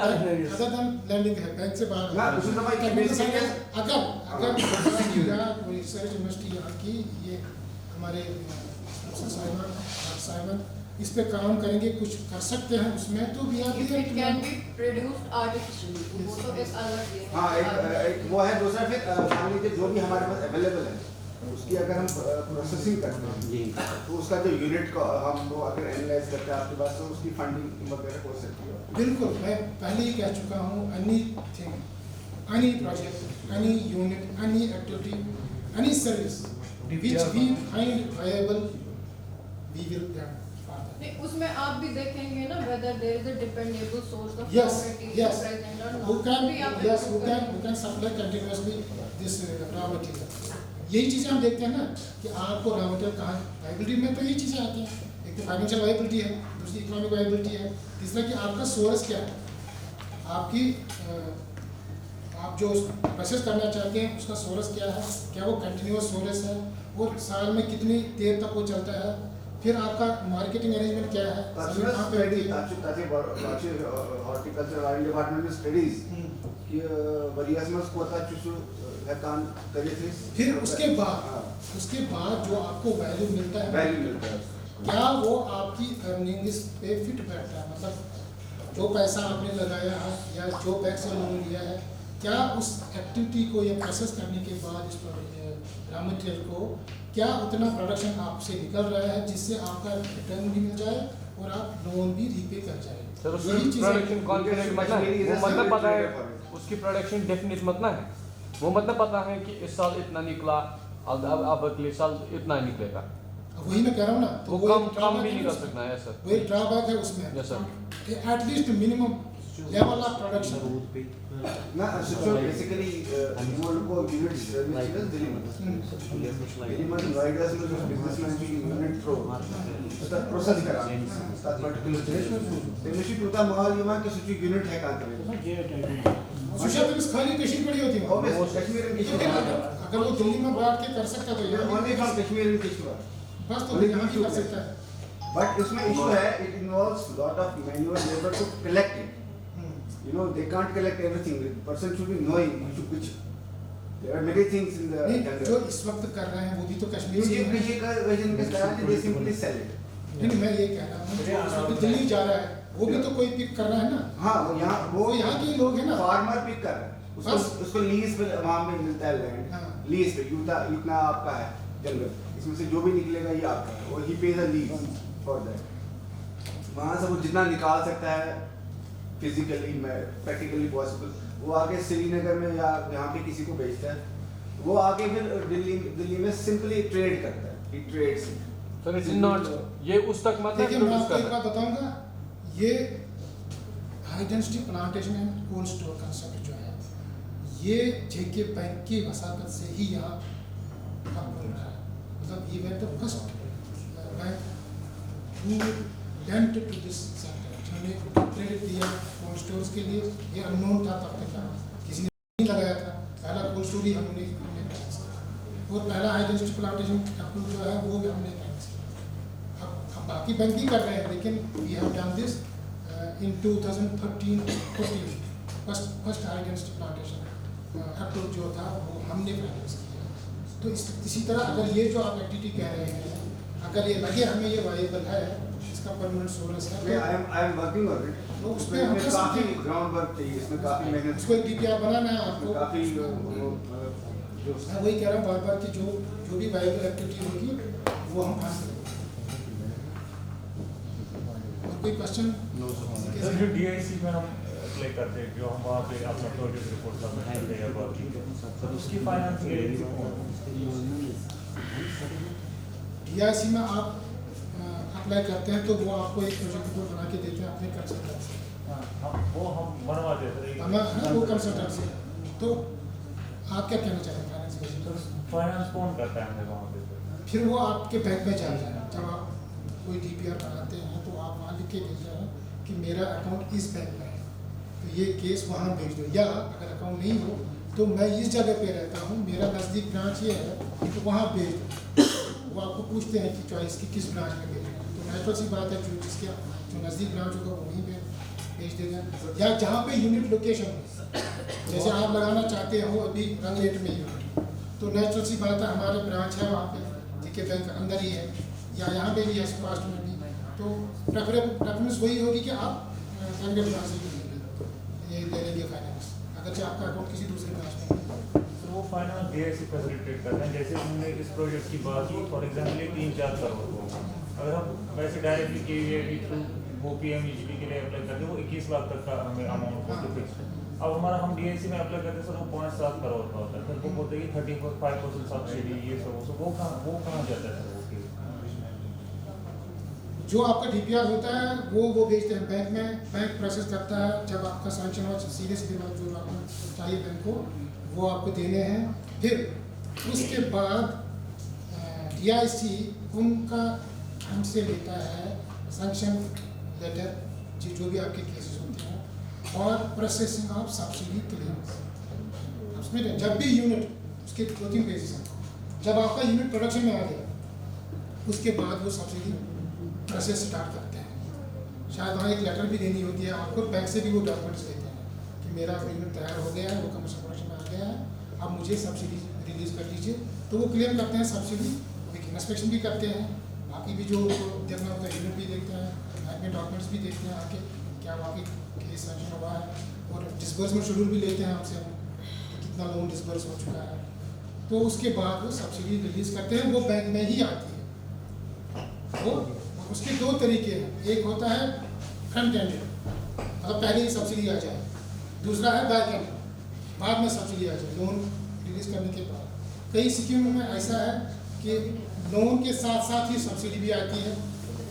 लैंडिंग है बैंक से बाहर ना, उसमें तो भाई टेक्निकल basic साइड है। अगर रिसर्च यूनिवर्सिटी यहाँ की ये हमारे साइमन इस पे काम करेंगे, कुछ कर सकते हैं उसमें तो भी आप If it can be produced artificially, वो तो एक अलग ये है। हाँ, एक वो है। दूसरा फिर मान लीजिए जो भी हमारे पास अवेलेबल है उसकी अगर हम प्रोसेसिंग करते हैं तो उसका जो यूनिट का हम वो अगर एनालाइज करते हैं आपके पास तो उसकी फंडिंग वगैरह हो सकती है। बिल्कुल मैं पहले ही कह चुका हूँ anything, any project, any unit, any activity, any service which we find viable we will get further. नहीं, उसमें आप भी देखेंगे ना whether there is a dependable source of Yes, raw material yes. present or not. Who can, भी आप yes, improve who can supply continuously this raw material. यही चीज़ें हम देखते हैं ना कि आपको रॉ मटेरियल कहाँ, वाइबिलिटी में तो यही चीज़ें आती हैं। एक तो फाइनेंशियल वाइबिलिटी है, दूसरी इकोनॉमिक वाइबिलिटी है, तीसरा कि आपका सोर्स क्या है, आपकी आप जो प्रोसेस करना चाहते हैं उसका सोर्स क्या है, क्या वो कंटिन्यूअस सोर्स है और साल में कितनी देर तक वो चलता है, फिर आपका मार्केटिंग अरेंजमेंट क्या है, सभी कहाँ पे होती है। हॉर्टिकल्चर वाले डिपार्टमेंट में स्टडीज कि वरियास में उसको पता चुसु है काम करे थे। फिर उसके बाद जो आपको वैल्यू मिलता है, वैल्यू मिलता है। क्या वो आपकी अर्निंग्स पे फिट बैठता है, मतलब जो पैसा आपने लगाया है या जो बैंक से लोन लिया है, क्या उस एक्टिविटी को या प्रोसेस करने के बाद इस रॉ मटेरियल को क्या उतना प्रोडक्शन आपसे निकल रहा है जिससे आपका रिटर्न भी मिल जाए और आप लोन भी रीपे कर जाए। सर उसकी यही चीज़ें- प्रोडक्शन कॉन्फिडेंट मत ना है, वो मतलब पता है उसकी प्रोडक्शन डेफिनेट मत ना है, वो मतलब पता है कि इस साल इतना निकला, अब अगले साल इतना निकलेगा, वही मैं कह रहा हूँ ना, वो वही कम drawback भी है निकल उसमें। सकता है सर। वही ड्रॉबैक है उसमें। Yes, sir. At least minimum level of production. ना सो बेसिकली वो लोग को यूनिट्स दिल्ली में नोएडा से जो बिजनेसमैन की यूनिट थ्रो उसका प्रोसेस करा that particular day निश्चित होता माल ये मान के सूची यूनिट है कहां पे सुशा तो बस खाली कशी पड़ी होती है। ऑब्वियस कश्मीर में लेकिन अगर वो दिल्ली में बैठ के कर सकता तो यहाँ ओनली भी फ्रॉम कश्मीर इन कश्मीर बस तो यहाँ भी कर सकता है। बट इसमें इशू है it involves lot of manual labour to collect it you know they can't collect everything the person should be knowing which there are many things in the नहीं, jungle जो इस वक्त कर रहे हैं वो भी तो कश्मीर से ये ही है। कृषि का वर्जन के साथ they simply sell it नहीं मैं ये कह रहा हूँ जो इस वक्त दिल्ली जा रहा है वो भी तो कोई पिक कर रहा है ना। हाँ वो वो यहाँ के ही लोग हैं ना। फार्मर पिक कर रहा है बस। उसको लीज पे वहाँ पे मिलता है लैंड हाँ। लीज पे इतना आपका है जंगल इसमें से जो भी निकलेगा ये आपका है और he pays a lease for that वहाँ से वो जितना निकाल सकता है फिजिकली प्रैक्टिकली पॉसिबल वो आके श्रीनगर में या यहाँ पे किसी को बेचता है वो आके फिर दिल्ली में सिंपली ट्रेड करता है he trades it sir it is not ये उस तक मत देखिए मैं प्रोड्यूस आपको कर एक रहा बात बताऊंगा, ये high density plantation and cold store concept जो है ये जेके बैंक की वसाकत से ही यहाँ अब बन रहा है। मतलब ये were the first bank who went to this sector जिन्होंने क्रेडिट दिया कोल्ड स्टोर्स के लिए। ये अननोन था तब तक किसी ने नहीं लगाया था, पहला कोल्ड स्टोर ही हमने practice किया और पहला हाई डेंसिटी प्लांटेशन जो है वो भी हमने practice किया। अब बाकी बैंक भी कर रहे हैं लेकिन we have done this in 2013-14 first high density plantation approach जो था वो हमने प्रैक्टिस किया। तो इसी तरह अगर ये जो आप एक्टिविटी कह रहे हैं अगर ये लगे हमें ये वायबल है इसका परमानेंट सोर्स है I am working on it तो उस पे हम कर सकते काफी हैं। ग्राउंड वर्क चाहिए इसमें काफी मेहनत उसको एक डीपीआर बनाना है आपको। काफी जो मैं वही कह रहा हूँ बार बार कि जो भी वायबल एक्टिविटी होगी वो हम हासिल करेंगे। और कोई क्वेश्चन? सर जो डीआईसी में हम अप्लाई करते हैं जो हम वहाँ पे अपना प्रोजेक्ट रिपोर्ट सबमिट करते हैं बाकी सर उसकी फाइनेंसिंग एजेंसी कौन डीआईसी में आप अप्लाई करते हैं तो वो आपको एक प्रोजेक्ट रिपोर्ट बना के देते हैं अपने कंसल्टेंट से। हम बनवाते हैं सर हमें वो कंसल्टेंट से। तो आप क्या कहना चाहते हैं फाइनेंस के? फाइनेंस कौन करता है हमें वहाँ पे? फिर वो आपके बैंक में जाएगा। जब आप कोई डीपीआर बनाते हैं तो आप वहाँ लिख के भेज रहे हैं कि मेरा अकाउंट इस बैंक में है तो ये केस वहाँ भेज दो, या अगर अकाउंट नहीं हो तो मैं इस जगह पे रहता हूँ मेरा नज़दीक ब्रांच ये है तो वहाँ भेज दो। वो आपको पूछते हैं कि चॉइस की किस ब्रांच में भेजना है तो नेचुरल सी बात है जो नज़दीक ब्रांच होगा वो वहीं पे भेज देगा। या जहाँ पे यूनिट लोकेशन हो जैसे आप लगाना चाहते हो अभी रंगलेट में यूनिट तो नेचुरल सी बात है हमारे ब्रांच है वहाँ पे जेके बैंक अंदर ही है या यहाँ पे भी है पास्ट में भी तो प्रेफरेंस वही होगी कि आप रंगलेट ब्रांच से ये ले लेंगे फाइनेंस अगर चाहे आपका अकाउंट किसी दूसरे ब्रांच में है। तो वो फाइनेंस डीआईसी फैसिलिटेट करते हैं। जैसे हमने इस प्रोजेक्ट की बात की फॉर एग्जाम्पल ये 3-4 करोड़ को अगर हम वैसे डायरेक्टली के थ्रू वो पीएमईजीपी के लिए अप्लाई करते हैं वो 21 लाख तक का हमें अमाउंट होता है फिक्स। अब हमारा हम डीआईसी में अप्लाई करते हैं सर वो 5-7 करोड़ का होता है फिर वो बोलते हैं कि 35% सब्सिडी ये सब वो कहाँ जाता है सर वो जो आपका डीपीआर होता है वो भेजते हैं बैंक में, बैंक प्रोसेस करता है। जब आपका सैंक्शन हो सीरियस दिमाग जो आपको चाहिए बैंक को वो आपको देने हैं। फिर उसके बाद डीआईसी उनका हमसे लेता है सैंक्शन लेटर जो भी आपके केसेस होते हैं और प्रोसेसिंग ऑफ सब्सिडी क्लेम्स। उसमें जब भी यूनिट उसके 2-3 पेजेस हैं जब आपका यूनिट प्रोडक्शन में आ गया उसके बाद वो सब्सिडी प्रोसेस स्टार्ट करते हैं। शायद वहाँ एक लेटर भी देनी होती है आपको, बैंक से भी वो डॉक्यूमेंट्स देते हैं कि मेरा यूनिट तैयार हो गया है वो कमर्शियल प्रोडक्शन में आ गया है अब मुझे सब्सिडी रिलीज़ कर दीजिए। तो वो क्लेम करते हैं सब्सिडी, इंस्पेक्शन भी करते हैं, बाकी भी जो देखना होता है यूनिट भी देखते हैं, बैंक में डॉक्यूमेंट्स भी देखते हैं आके क्या वाकई केस सेंक्शन हुआ है, और डिस्बर्समेंट शेड्यूल भी लेते हैं हमसे, कितना लोन डिस्बर्स हो चुका है, तो उसके बाद वो सब्सिडी रिलीज़ करते हैं, वो बैंक में ही आती है। वो उसके दो तरीके हैं, एक होता है फ्रंट एंडेड, मतलब पहले ही सब्सिडी आ जाए, दूसरा है बैक एंड, बाद में सब्सिडी आ जाए लोन रिलीज़ करने के बाद। कई स्कीमों में ऐसा है कि लोन के साथ साथ ही सब्सिडी भी आती है,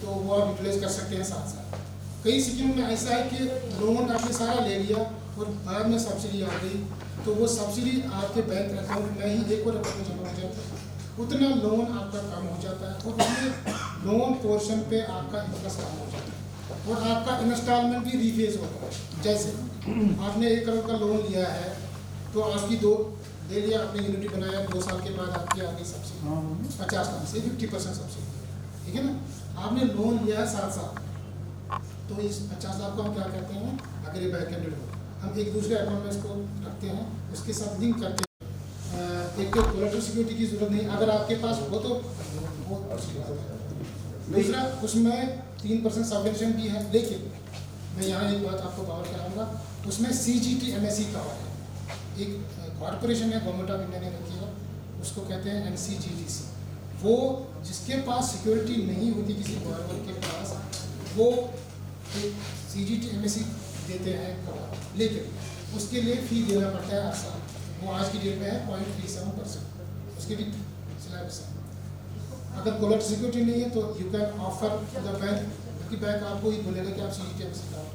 तो वो आप यूटिलाइज कर सकते हैं साथ साथ। कई स्कीमों में ऐसा है कि लोन आपने सारा ले लिया और बाद में सब्सिडी आ गई, तो वो सब्सिडी आपके बैंक अकाउंट में ही एक और अकाउंट में जमा हो जाती है, उतना लोन आपका कम हो जाता है, और उसमें लोन पोर्शन पे आपका इंटरेस्ट कम हो जाता है, और आपका इंस्टॉलमेंट भी रीफेज होता है। जैसे आपने 1 करोड़ का लोन लिया है, तो आपकी ले लिया, आपने यूनिटी बनाया, 2 साल के बाद आपकी आ गई सब्सिडी 50 से 50% सब्सिडी, ठीक है ना। आपने लोन लिया है 7 साल, तो इस 50 लाख को हम क्या कहते हैं, अगर ये बैक एंडेड हो, हम एक दूसरे अकाउंट में इसको रखते हैं, उसके साथ लिंक करते हैं। एक तो कोलेटरल सिक्योरिटी की जरूरत नहीं, अगर आपके पास हो तो वो दूसरा, उसमें 3% सबवेंशन भी है। लेकिन मैं यहाँ एक बात आपको कवर कराऊंगा, उसमें CGT MSE कवर है, एक कॉर्पोरेशन है, गवर्नमेंट ऑफ इंडिया ने रखी है, उसको कहते हैं NCGTC। वो जिसके पास सिक्योरिटी नहीं होती किसी बॉर्डर के पास, वो एक CGT MSE देते हैं कवर, लेकिन उसके लिए फ़ी देना पड़ता है हर साल। वो आज की डेट में है 0.37%, उसके भी स्लैब्स हैं। अगर कोलेटरल सिक्योरिटी नहीं है तो you can offer to the bank, क्योंकि बैंक आपको ही बोलेगा कि आप CGT MSE कराओ।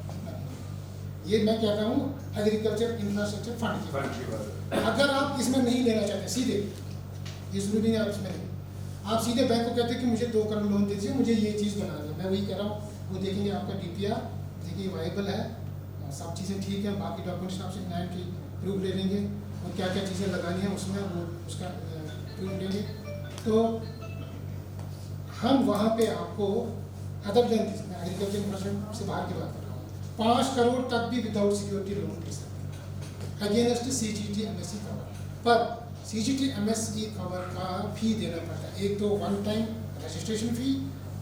ये मैं कह रहा हूँ एग्रीकल्चर इंफ्रास्ट्रक्चर फंड की बात। अगर आप इसमें नहीं लेना चाहते सीधे, ये जरूरी नहीं आप इसमें नहीं, आप सीधे बैंक को कहते हैं कि मुझे 2 करोड़ लोन दीजिए, मुझे ये चीज़ बना दो, मैं वही कह रहा हूँ, वो देखेंगे आपका DPR, देखिए वाइबल है, सब चीज़ें ठीक है, बाकी डॉक्यूमेंट्स आपसे क्लाइंट की प्रूफ ले लेंगे, और क्या क्या चीज़ें लगानी है उसमें वो उसका प्रूफ लेंगे। तो हम वहाँ पे आपको अदर देन एग्रीकल्चर इंफ्रास्ट्रक्चर से बाहर की बात कर रहा हूँ, 5 करोड़ तक भी विदाउट सिक्योरिटी लोन दे सकते हैं अगेंस्ट CGT MSE कवर। पर CGT MSE कवर का फी देना पड़ता है, एक तो 1 time registration fee,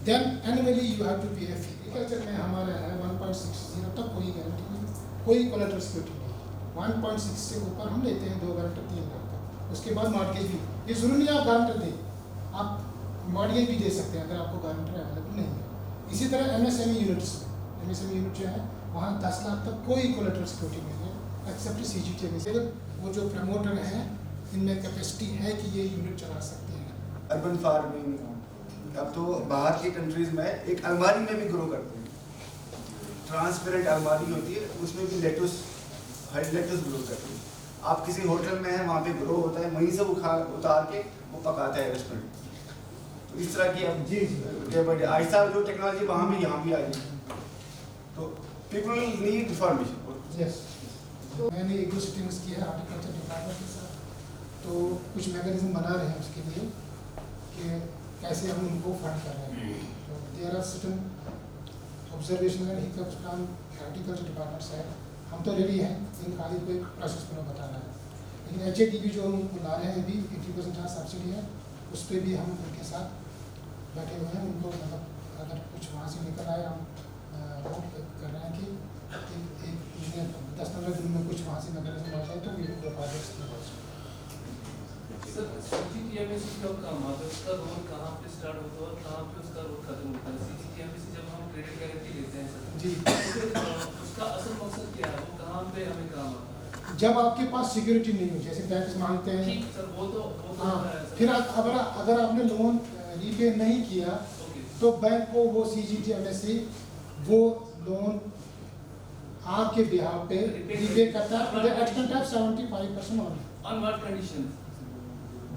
then annually you have to pay a fee. Agriculture में हमारा है 1.60 तक, कोई गारंटी नहीं, कोई कोलेटरल सिक्योरिटी नहीं, 1.6 से ऊपर हम लेते हैं 2 गारंटर 3 गारंटर, उसके बाद मॉर्गेज भी। ये जरूरी नहीं आप गारंटर दें, आप मॉर्गेज भी दे सकते हैं अगर आपको गारंटर अवेलेबल नहीं है। इसी तरह MSME यूनिट्स में, MSME यूनिट जो है वहाँ 10 लाख तक कोई कोलेटरल सिक्योरिटी नहीं है एक्सेप्ट CGT MSE। वो जो प्रमोटर हैं इनमें कैपेसिटी है कि ये यूनिट चला सकते हैं। अर्बन फार्मिंग अब तो बाहर की कंट्रीज में एक अलमारी में भी ग्रो करते हैं, ट्रांसपेरेंट अलमारी होती है, उसमें भी लेटस ग्रो करते हैं। आप किसी होटल में हैं, वहाँ पे ग्रो होता है, वहीं से उतार के वो पकाता है रेस्टोरेंट। तो इस तरह की अब आहिस्ता जो टेक्नोलॉजी वहाँ भी यहाँ भी आई, तो पीपल नीड इंफॉर्मेशन। यस, मैंने 1-2 सिटिंग्स की है हॉर्टिकल्चर डिपार्टमेंट के साथ, तो कुछ मैकेनिज्म बना रहे हैं उसके लिए कि कैसे हम उनको फंड कर रहे हैं। तो there are certain observation and hiccups from horticulture department से, हम तो रेडी हैं, इन खाली कोई प्रोसेस में बताना है। लेकिन HADB जो हम उनको ला रहे हैं अभी 80% जहाँ सब्सिडी है, उस पर भी हम उनके साथ बैठे हुए हैं। उनको मतलब अगर कुछ वहाँ से निकल आए, हम होप कर रहे हैं कि 10-15 दिन में कुछ वहाँ से मैकेनिज्म आ जाए तो we will projects sir CGT MSE कब काम आता है, उसका रोल कहाँ पे स्टार्ट होता है और कहाँ पे उसका रोल खत्म होता है? CGT MSE जब हम क्रेडिट गारंटी लेते हैं सर जी, तो फिर उसका असल मकसद क्या है, वो कहाँ पे हमें काम आता है? जब आपके पास सिक्योरिटी नहीं हो, जैसे बैंक मांगते हैं, ठीक सर, वो तो हाँ, है सर। फिर अगर आपने लोन रीपे नहीं किया तो बैंक को वो CGT MSE वो लोन आपके बिहाफ पे रीपे करता है with extent of 75% on what condition?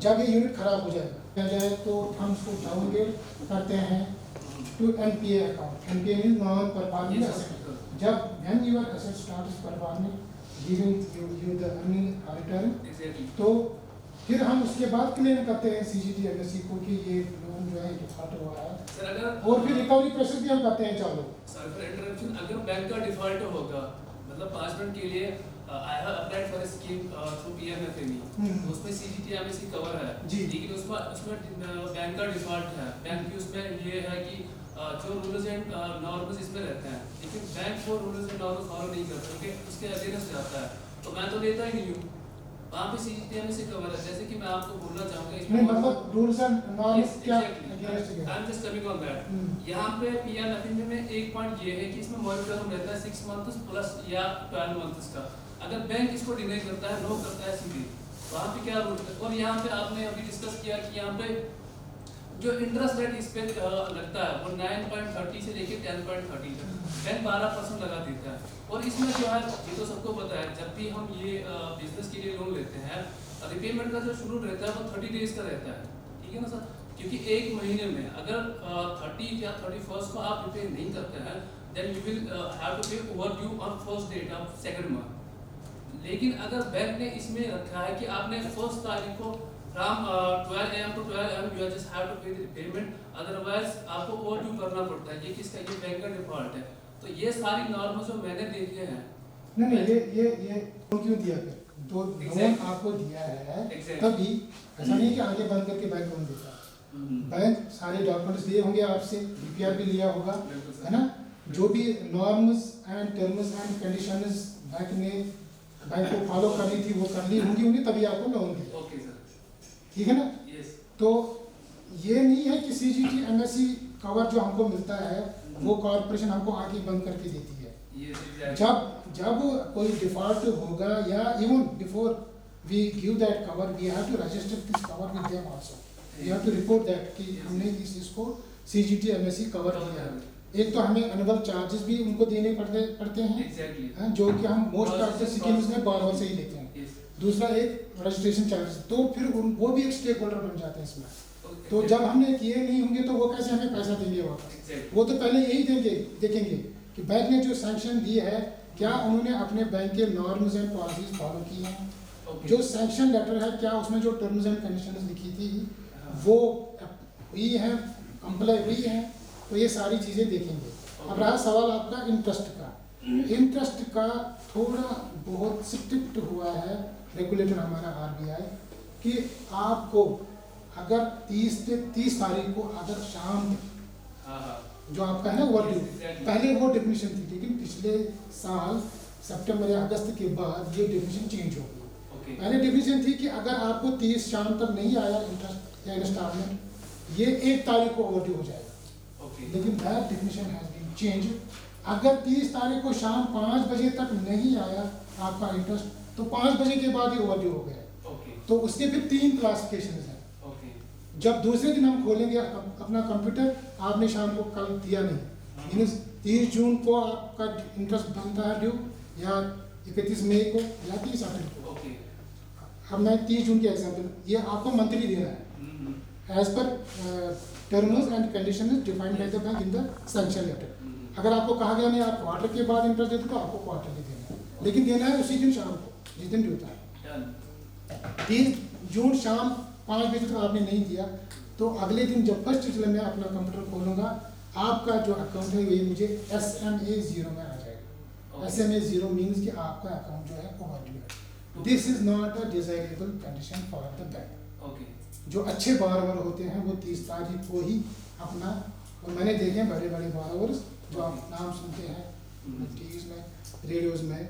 जब ये यूनिट खराब हो जाए तो हम उसको डाउनग्रेड करते हैं to NPA account. NPA means non performing asset. जब when your asset start performing giving you the earning return, तो फिर हम उसके बाद क्लेम करते हैं CGT MSE को कि ये लोन जो है डिफॉल्ट हुआ है सर अगर और फिर रिकवरी प्रोसेस भी हम करते हैं चालू। सर फॉर इंटरप्शन, अगर बैंक का डिफॉल्ट होगा, मतलब 5 मिनट के लिए I have applied for a scheme through PMFME, उसमें CGT MSE कवर है जी, लेकिन उसमें बैंक का डिफॉल्ट है, बैंक की उसमें ये है कि जो रूल्स एंड नॉर्म्स इसमें रहते हैं लेकिन बैंक वो रूल्स एंड लॉ को फॉलो नहीं करता क्योंकि उसके अगेंस्ट जाता है, तो मैं तो लेता ही नहीं हूँ। वहाँ पे CGTMA से कवर है, जैसे कि मैं आपको बोलना चाहूँगा नहीं मतलब रूल्स एंड नॉर्म्स क्या against आई है? Am just coming on that. यहाँ पे PMFM में एक पॉइंट ये है कि इसमें मॉनिटरिंग रहता है 6 मंथ्स प्लस या 12 मंथ्स का। अगर बैंक इसको डिनाई करता है, नो करता है सीधे, वहाँ पे क्या रूल है? और यहाँ पे आपने अभी डिस्कस किया कि यहाँ पे जो इंटरेस्ट रेट इस पे लगता है वो 9.30 से लेके 10.30 तक, बैंक 12% लगा देता है। और इसमें जो है ये तो सबको पता है, जब भी हम ये बिजनेस के लिए लोन लेते हैं, रिपेमेंट का जो शुरू रहता है वो 30 डेज का रहता है, ठीक है ना सर? क्योंकि एक महीने में अगर 30 या 31 को आप रिपे नहीं करते हैं, then you will have to pay overdue on first date of second month. लेकिन अगर बैंक ने इसमें रखा है कि आपने फर्स्ट तारीख को from 12 AM to 12 AM you just have to pay the payment, otherwise आपको ओवरड्यू करना पड़ता है। ये किसका? ये बैंक का डिफॉल्ट है। तो ये सारी नॉर्म्स जो मैंने देखे हैं, नहीं ये क्यों दिया फिर? तो लोन आपको दिया है तभी, ऐसा नहीं कि आगे बंद करके बैंक लोन देता है। बैंक सारे डॉक्यूमेंट्स लिए होंगे आपसे, DPR भी लिया होगा, है ना? जो भी norms and terms and conditions bank को फॉलो करनी थी वो कर ली होंगी तभी आपको लोन दिया। ओके सर, ठीक है ना? यस। तो ये नहीं है कि CGTMSE कवर जो हमको मिलता है वो कॉर्पोरेशन हमको आगे बंद करके देती है। Yes exactly. जब कोई डिफॉल्ट होगा या even before we give that cover we have to register this cover with them also, we have to report that कि हमने इसको CGTMSE कवर किया है। एक तो हमें एनुअल चार्जेस भी उनको देने पड़ते हैं, एग्जैक्टली, जो कि हम मोस्ट ऑफ द स्कीम्स में बार से ही लेते हैं। यस। दूसरा एक रजिस्ट्रेशन चार्जेस, तो फिर वो भी एक स्टेक होल्डर बन जाते हैं इसमें। तो Okay. जब हमने किए नहीं होंगे तो वो कैसे हमें पैसा देंगे वापस? Exactly. वो तो पहले यही देखेंगे कि बैंक ने जो सैंक्शन दी है क्या उन्होंने अपने बैंक के नॉर्म्स एंड पॉलिसीज फॉलो की हैं। Okay. जो सैंक्शन लेटर है क्या उसमें जो टर्म्स एंड कंडीशंस लिखी थी वो हुई है, कंप्लाई हुई है, तो ये सारी चीज़ें देखेंगे। अब रहा सवाल आपका इंटरेस्ट का। इंटरेस्ट का थोड़ा बहुत स्ट्रिक्ट हुआ है रेगुलेटर हमारा RBI कि आपको अगर 30 तारीख को अगर शाम जो आपका है ना ओवरड्यू, पहले वो डेफिनेशन थी, लेकिन पिछले साल सितंबर या अगस्त के बाद ये डेफिनेशन चेंज हो गई। Okay. पहले डेफिनेशन थी कि अगर आपको 30 शाम तक नहीं आया इंटरेस्ट या इंस्टॉलमेंट, ये 1 तारीख को ओवरड्यू हो जाएगा। Okay. लेकिन that definition has been change. अगर 30 तारीख को शाम 5 बजे तक नहीं आया आपका इंटरेस्ट, तो 5 बजे के बाद ही ओवरड्यू हो गया। Okay. तो उसके फिर 3 क्लासिफिकेशन हैं। Okay. जब दूसरे दिन हम खोलेंगे अपना कंप्यूटर, आपने शाम को कल दिया नहीं, मीन्स 30 जून को आपका इंटरेस्ट बनता है ड्यू, या 31 मई को, या 30 अप्रैल को। Okay. अब मैं 30 जून की एग्जाम्पल, ये आपको मंथली देना है Mm-hmm. As per terms and conditions defined by the bank in the sanction letter. अगर आपको कहा गया नहीं आप क्वार्टर के बाद इंटरेस्ट देते तो आपको क्वार्टरली देना है, लेकिन देना है उसी दिन शाम को जिस दिन ड्यू था। Done. 30 जून शाम 5 बजे तक आपने नहीं दिया तो अगले दिन जब फर्स्ट चले मैं अपना कंप्यूटर खोलूंगा, आपका जो अकाउंट है ये मुझे SMA 0 में आ जाएगा। Okay. SMA 0 मीन्स कि आपका अकाउंट जो है ओवरड्यू है। This is not a desirable condition for the bank. Okay. जो अच्छे बारोवर होते हैं वो 30 तारीख को ही अपना, और मैंने देखे हैं बड़े बड़े बारोवर्स जो आप नाम सुनते हैं टीवीज में, रेडियोज में,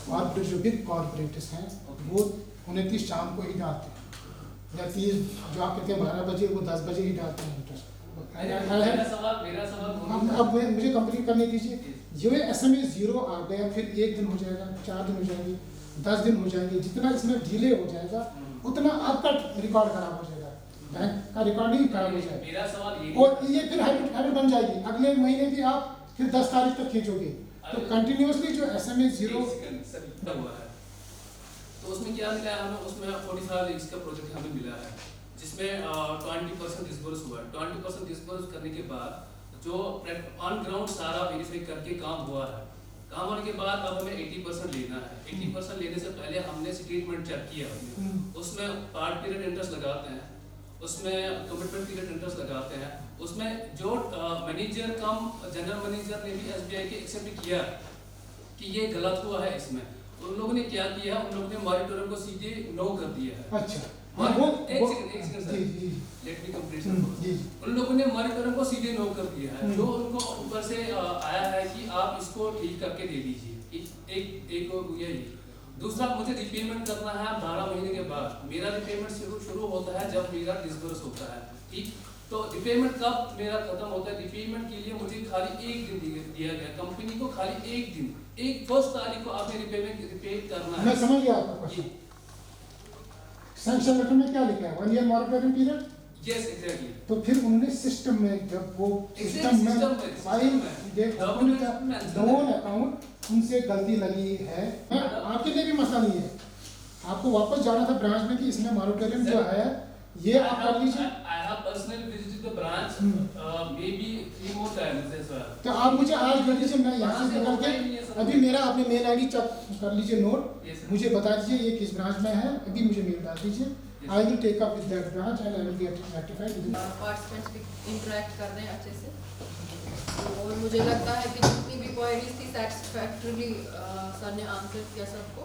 कॉर्पोरेट जो बिग कॉर्पोरेट्स हैं वो 29 शाम को ही डालते हैं, या 30 जो आप कहते हैं 12 बजे वो 10 बजे ही डालते हैं इंटरेस्ट। मेरा सवाल अब मुझे कंप्लीट करने दीजिए। जो SMA 0 आ गया फिर 1 दिन हो जाएगा, 4 दिन हो जाएंगे, 10 दिन हो जाएंगे, जितना इसमें डिले हो जाएगा उतना आपका रिकॉर्ड खराब हो जाएगा, बैंक का रिकॉर्ड ही खराब हो जाएगा। मेरा सवाल ये और ये फिर हैबिट बन जाएगी, अगले महीने भी आप फिर 10 तारीख तक खींचोगे, तो कंटिन्यूसली जो SMA 0 हुआ है, तो उसमें क्या मिला है हमें? उसमें 45 लीग्स का प्रोजेक्ट हमें मिला है जिसमें 20% डिस्बर्स हुआ है। 20% डिस्बर्स करने के बाद जो ऑन ग्राउंड सारा वेरीफाई करके काम हुआ है, काम होने के बाद अब हमें 80% लेना है। 80% लेने से पहले हमने स्टेटमेंट चेक किया, उसमें पार्ट पीरियड इंटरेस्ट लगाते हैं, उसमें कमिटमेंट पीरियड इंटरेस्ट लगाते हैं, उसमें जो मैनेजर कम जनरल मैनेजर ने भी SBI के एक्सेप्ट किया कि ये गलत हुआ है, इसमें उन लोगों ने क्या किया, उन लोगों ने मॉरिटोरियम को सीधे नो कर दिया है। अच्छा, एक सेकंड सर, जी जी लेट मी कंप्लीट जी सर। जी उन लोगों ने मणिकरण को सीधे नो कर दिया है, जो उनको ऊपर से आया है कि आप इसको ठीक करके दे दीजिए। एक यही। दूसरा, मुझे रिपेमेंट करना है 12 महीने के बाद। मेरा रिपेमेंट शुरू होता है जब मेरा डिसबर्स होता है, ठीक। तो रिपेमेंट कब मेरा खत्म होता है? रिपेमेंट के लिए मुझे खाली एक दिन दिया गया, कंपनी को खाली एक दिन, एक 1 तारीख को आपने रिपे करना है। मैं समझ गया आपका क्वेश्चन। सैंक्शन लेटर में क्या लिखा है? 1 year monitoring period. Yes exactly. तो फिर उन्होंने सिस्टम में, जब वो सिस्टम में फाइल लोन अकाउंट उनसे गलती लगी है, आपके लिए भी मसला नहीं है। आपको वापस जाना था ब्रांच में कि इसमें मॉनिटरिंग जो है ये आप कर लीजिए। I have personally visited the branch maybe 3 more times as well. तो आप मुझे आज दे दीजिए, मैं यहाँ से निकल के अभी मेरा अपने मेल आईडी चेक कर लीजिए, नोट Yes, sir. मुझे बता दीजिए ये किस ब्रांच में है, अभी मुझे मेल डाल दीजिए। I will take up with that branch and I will get rectified. Participants भी इंटरेक्ट कर रहे हैं अच्छे से, और मुझे लगता है कि जितनी भी क्वेरीज थी सेटिस्फैक्टरीली सर ने आंसर किया सबको।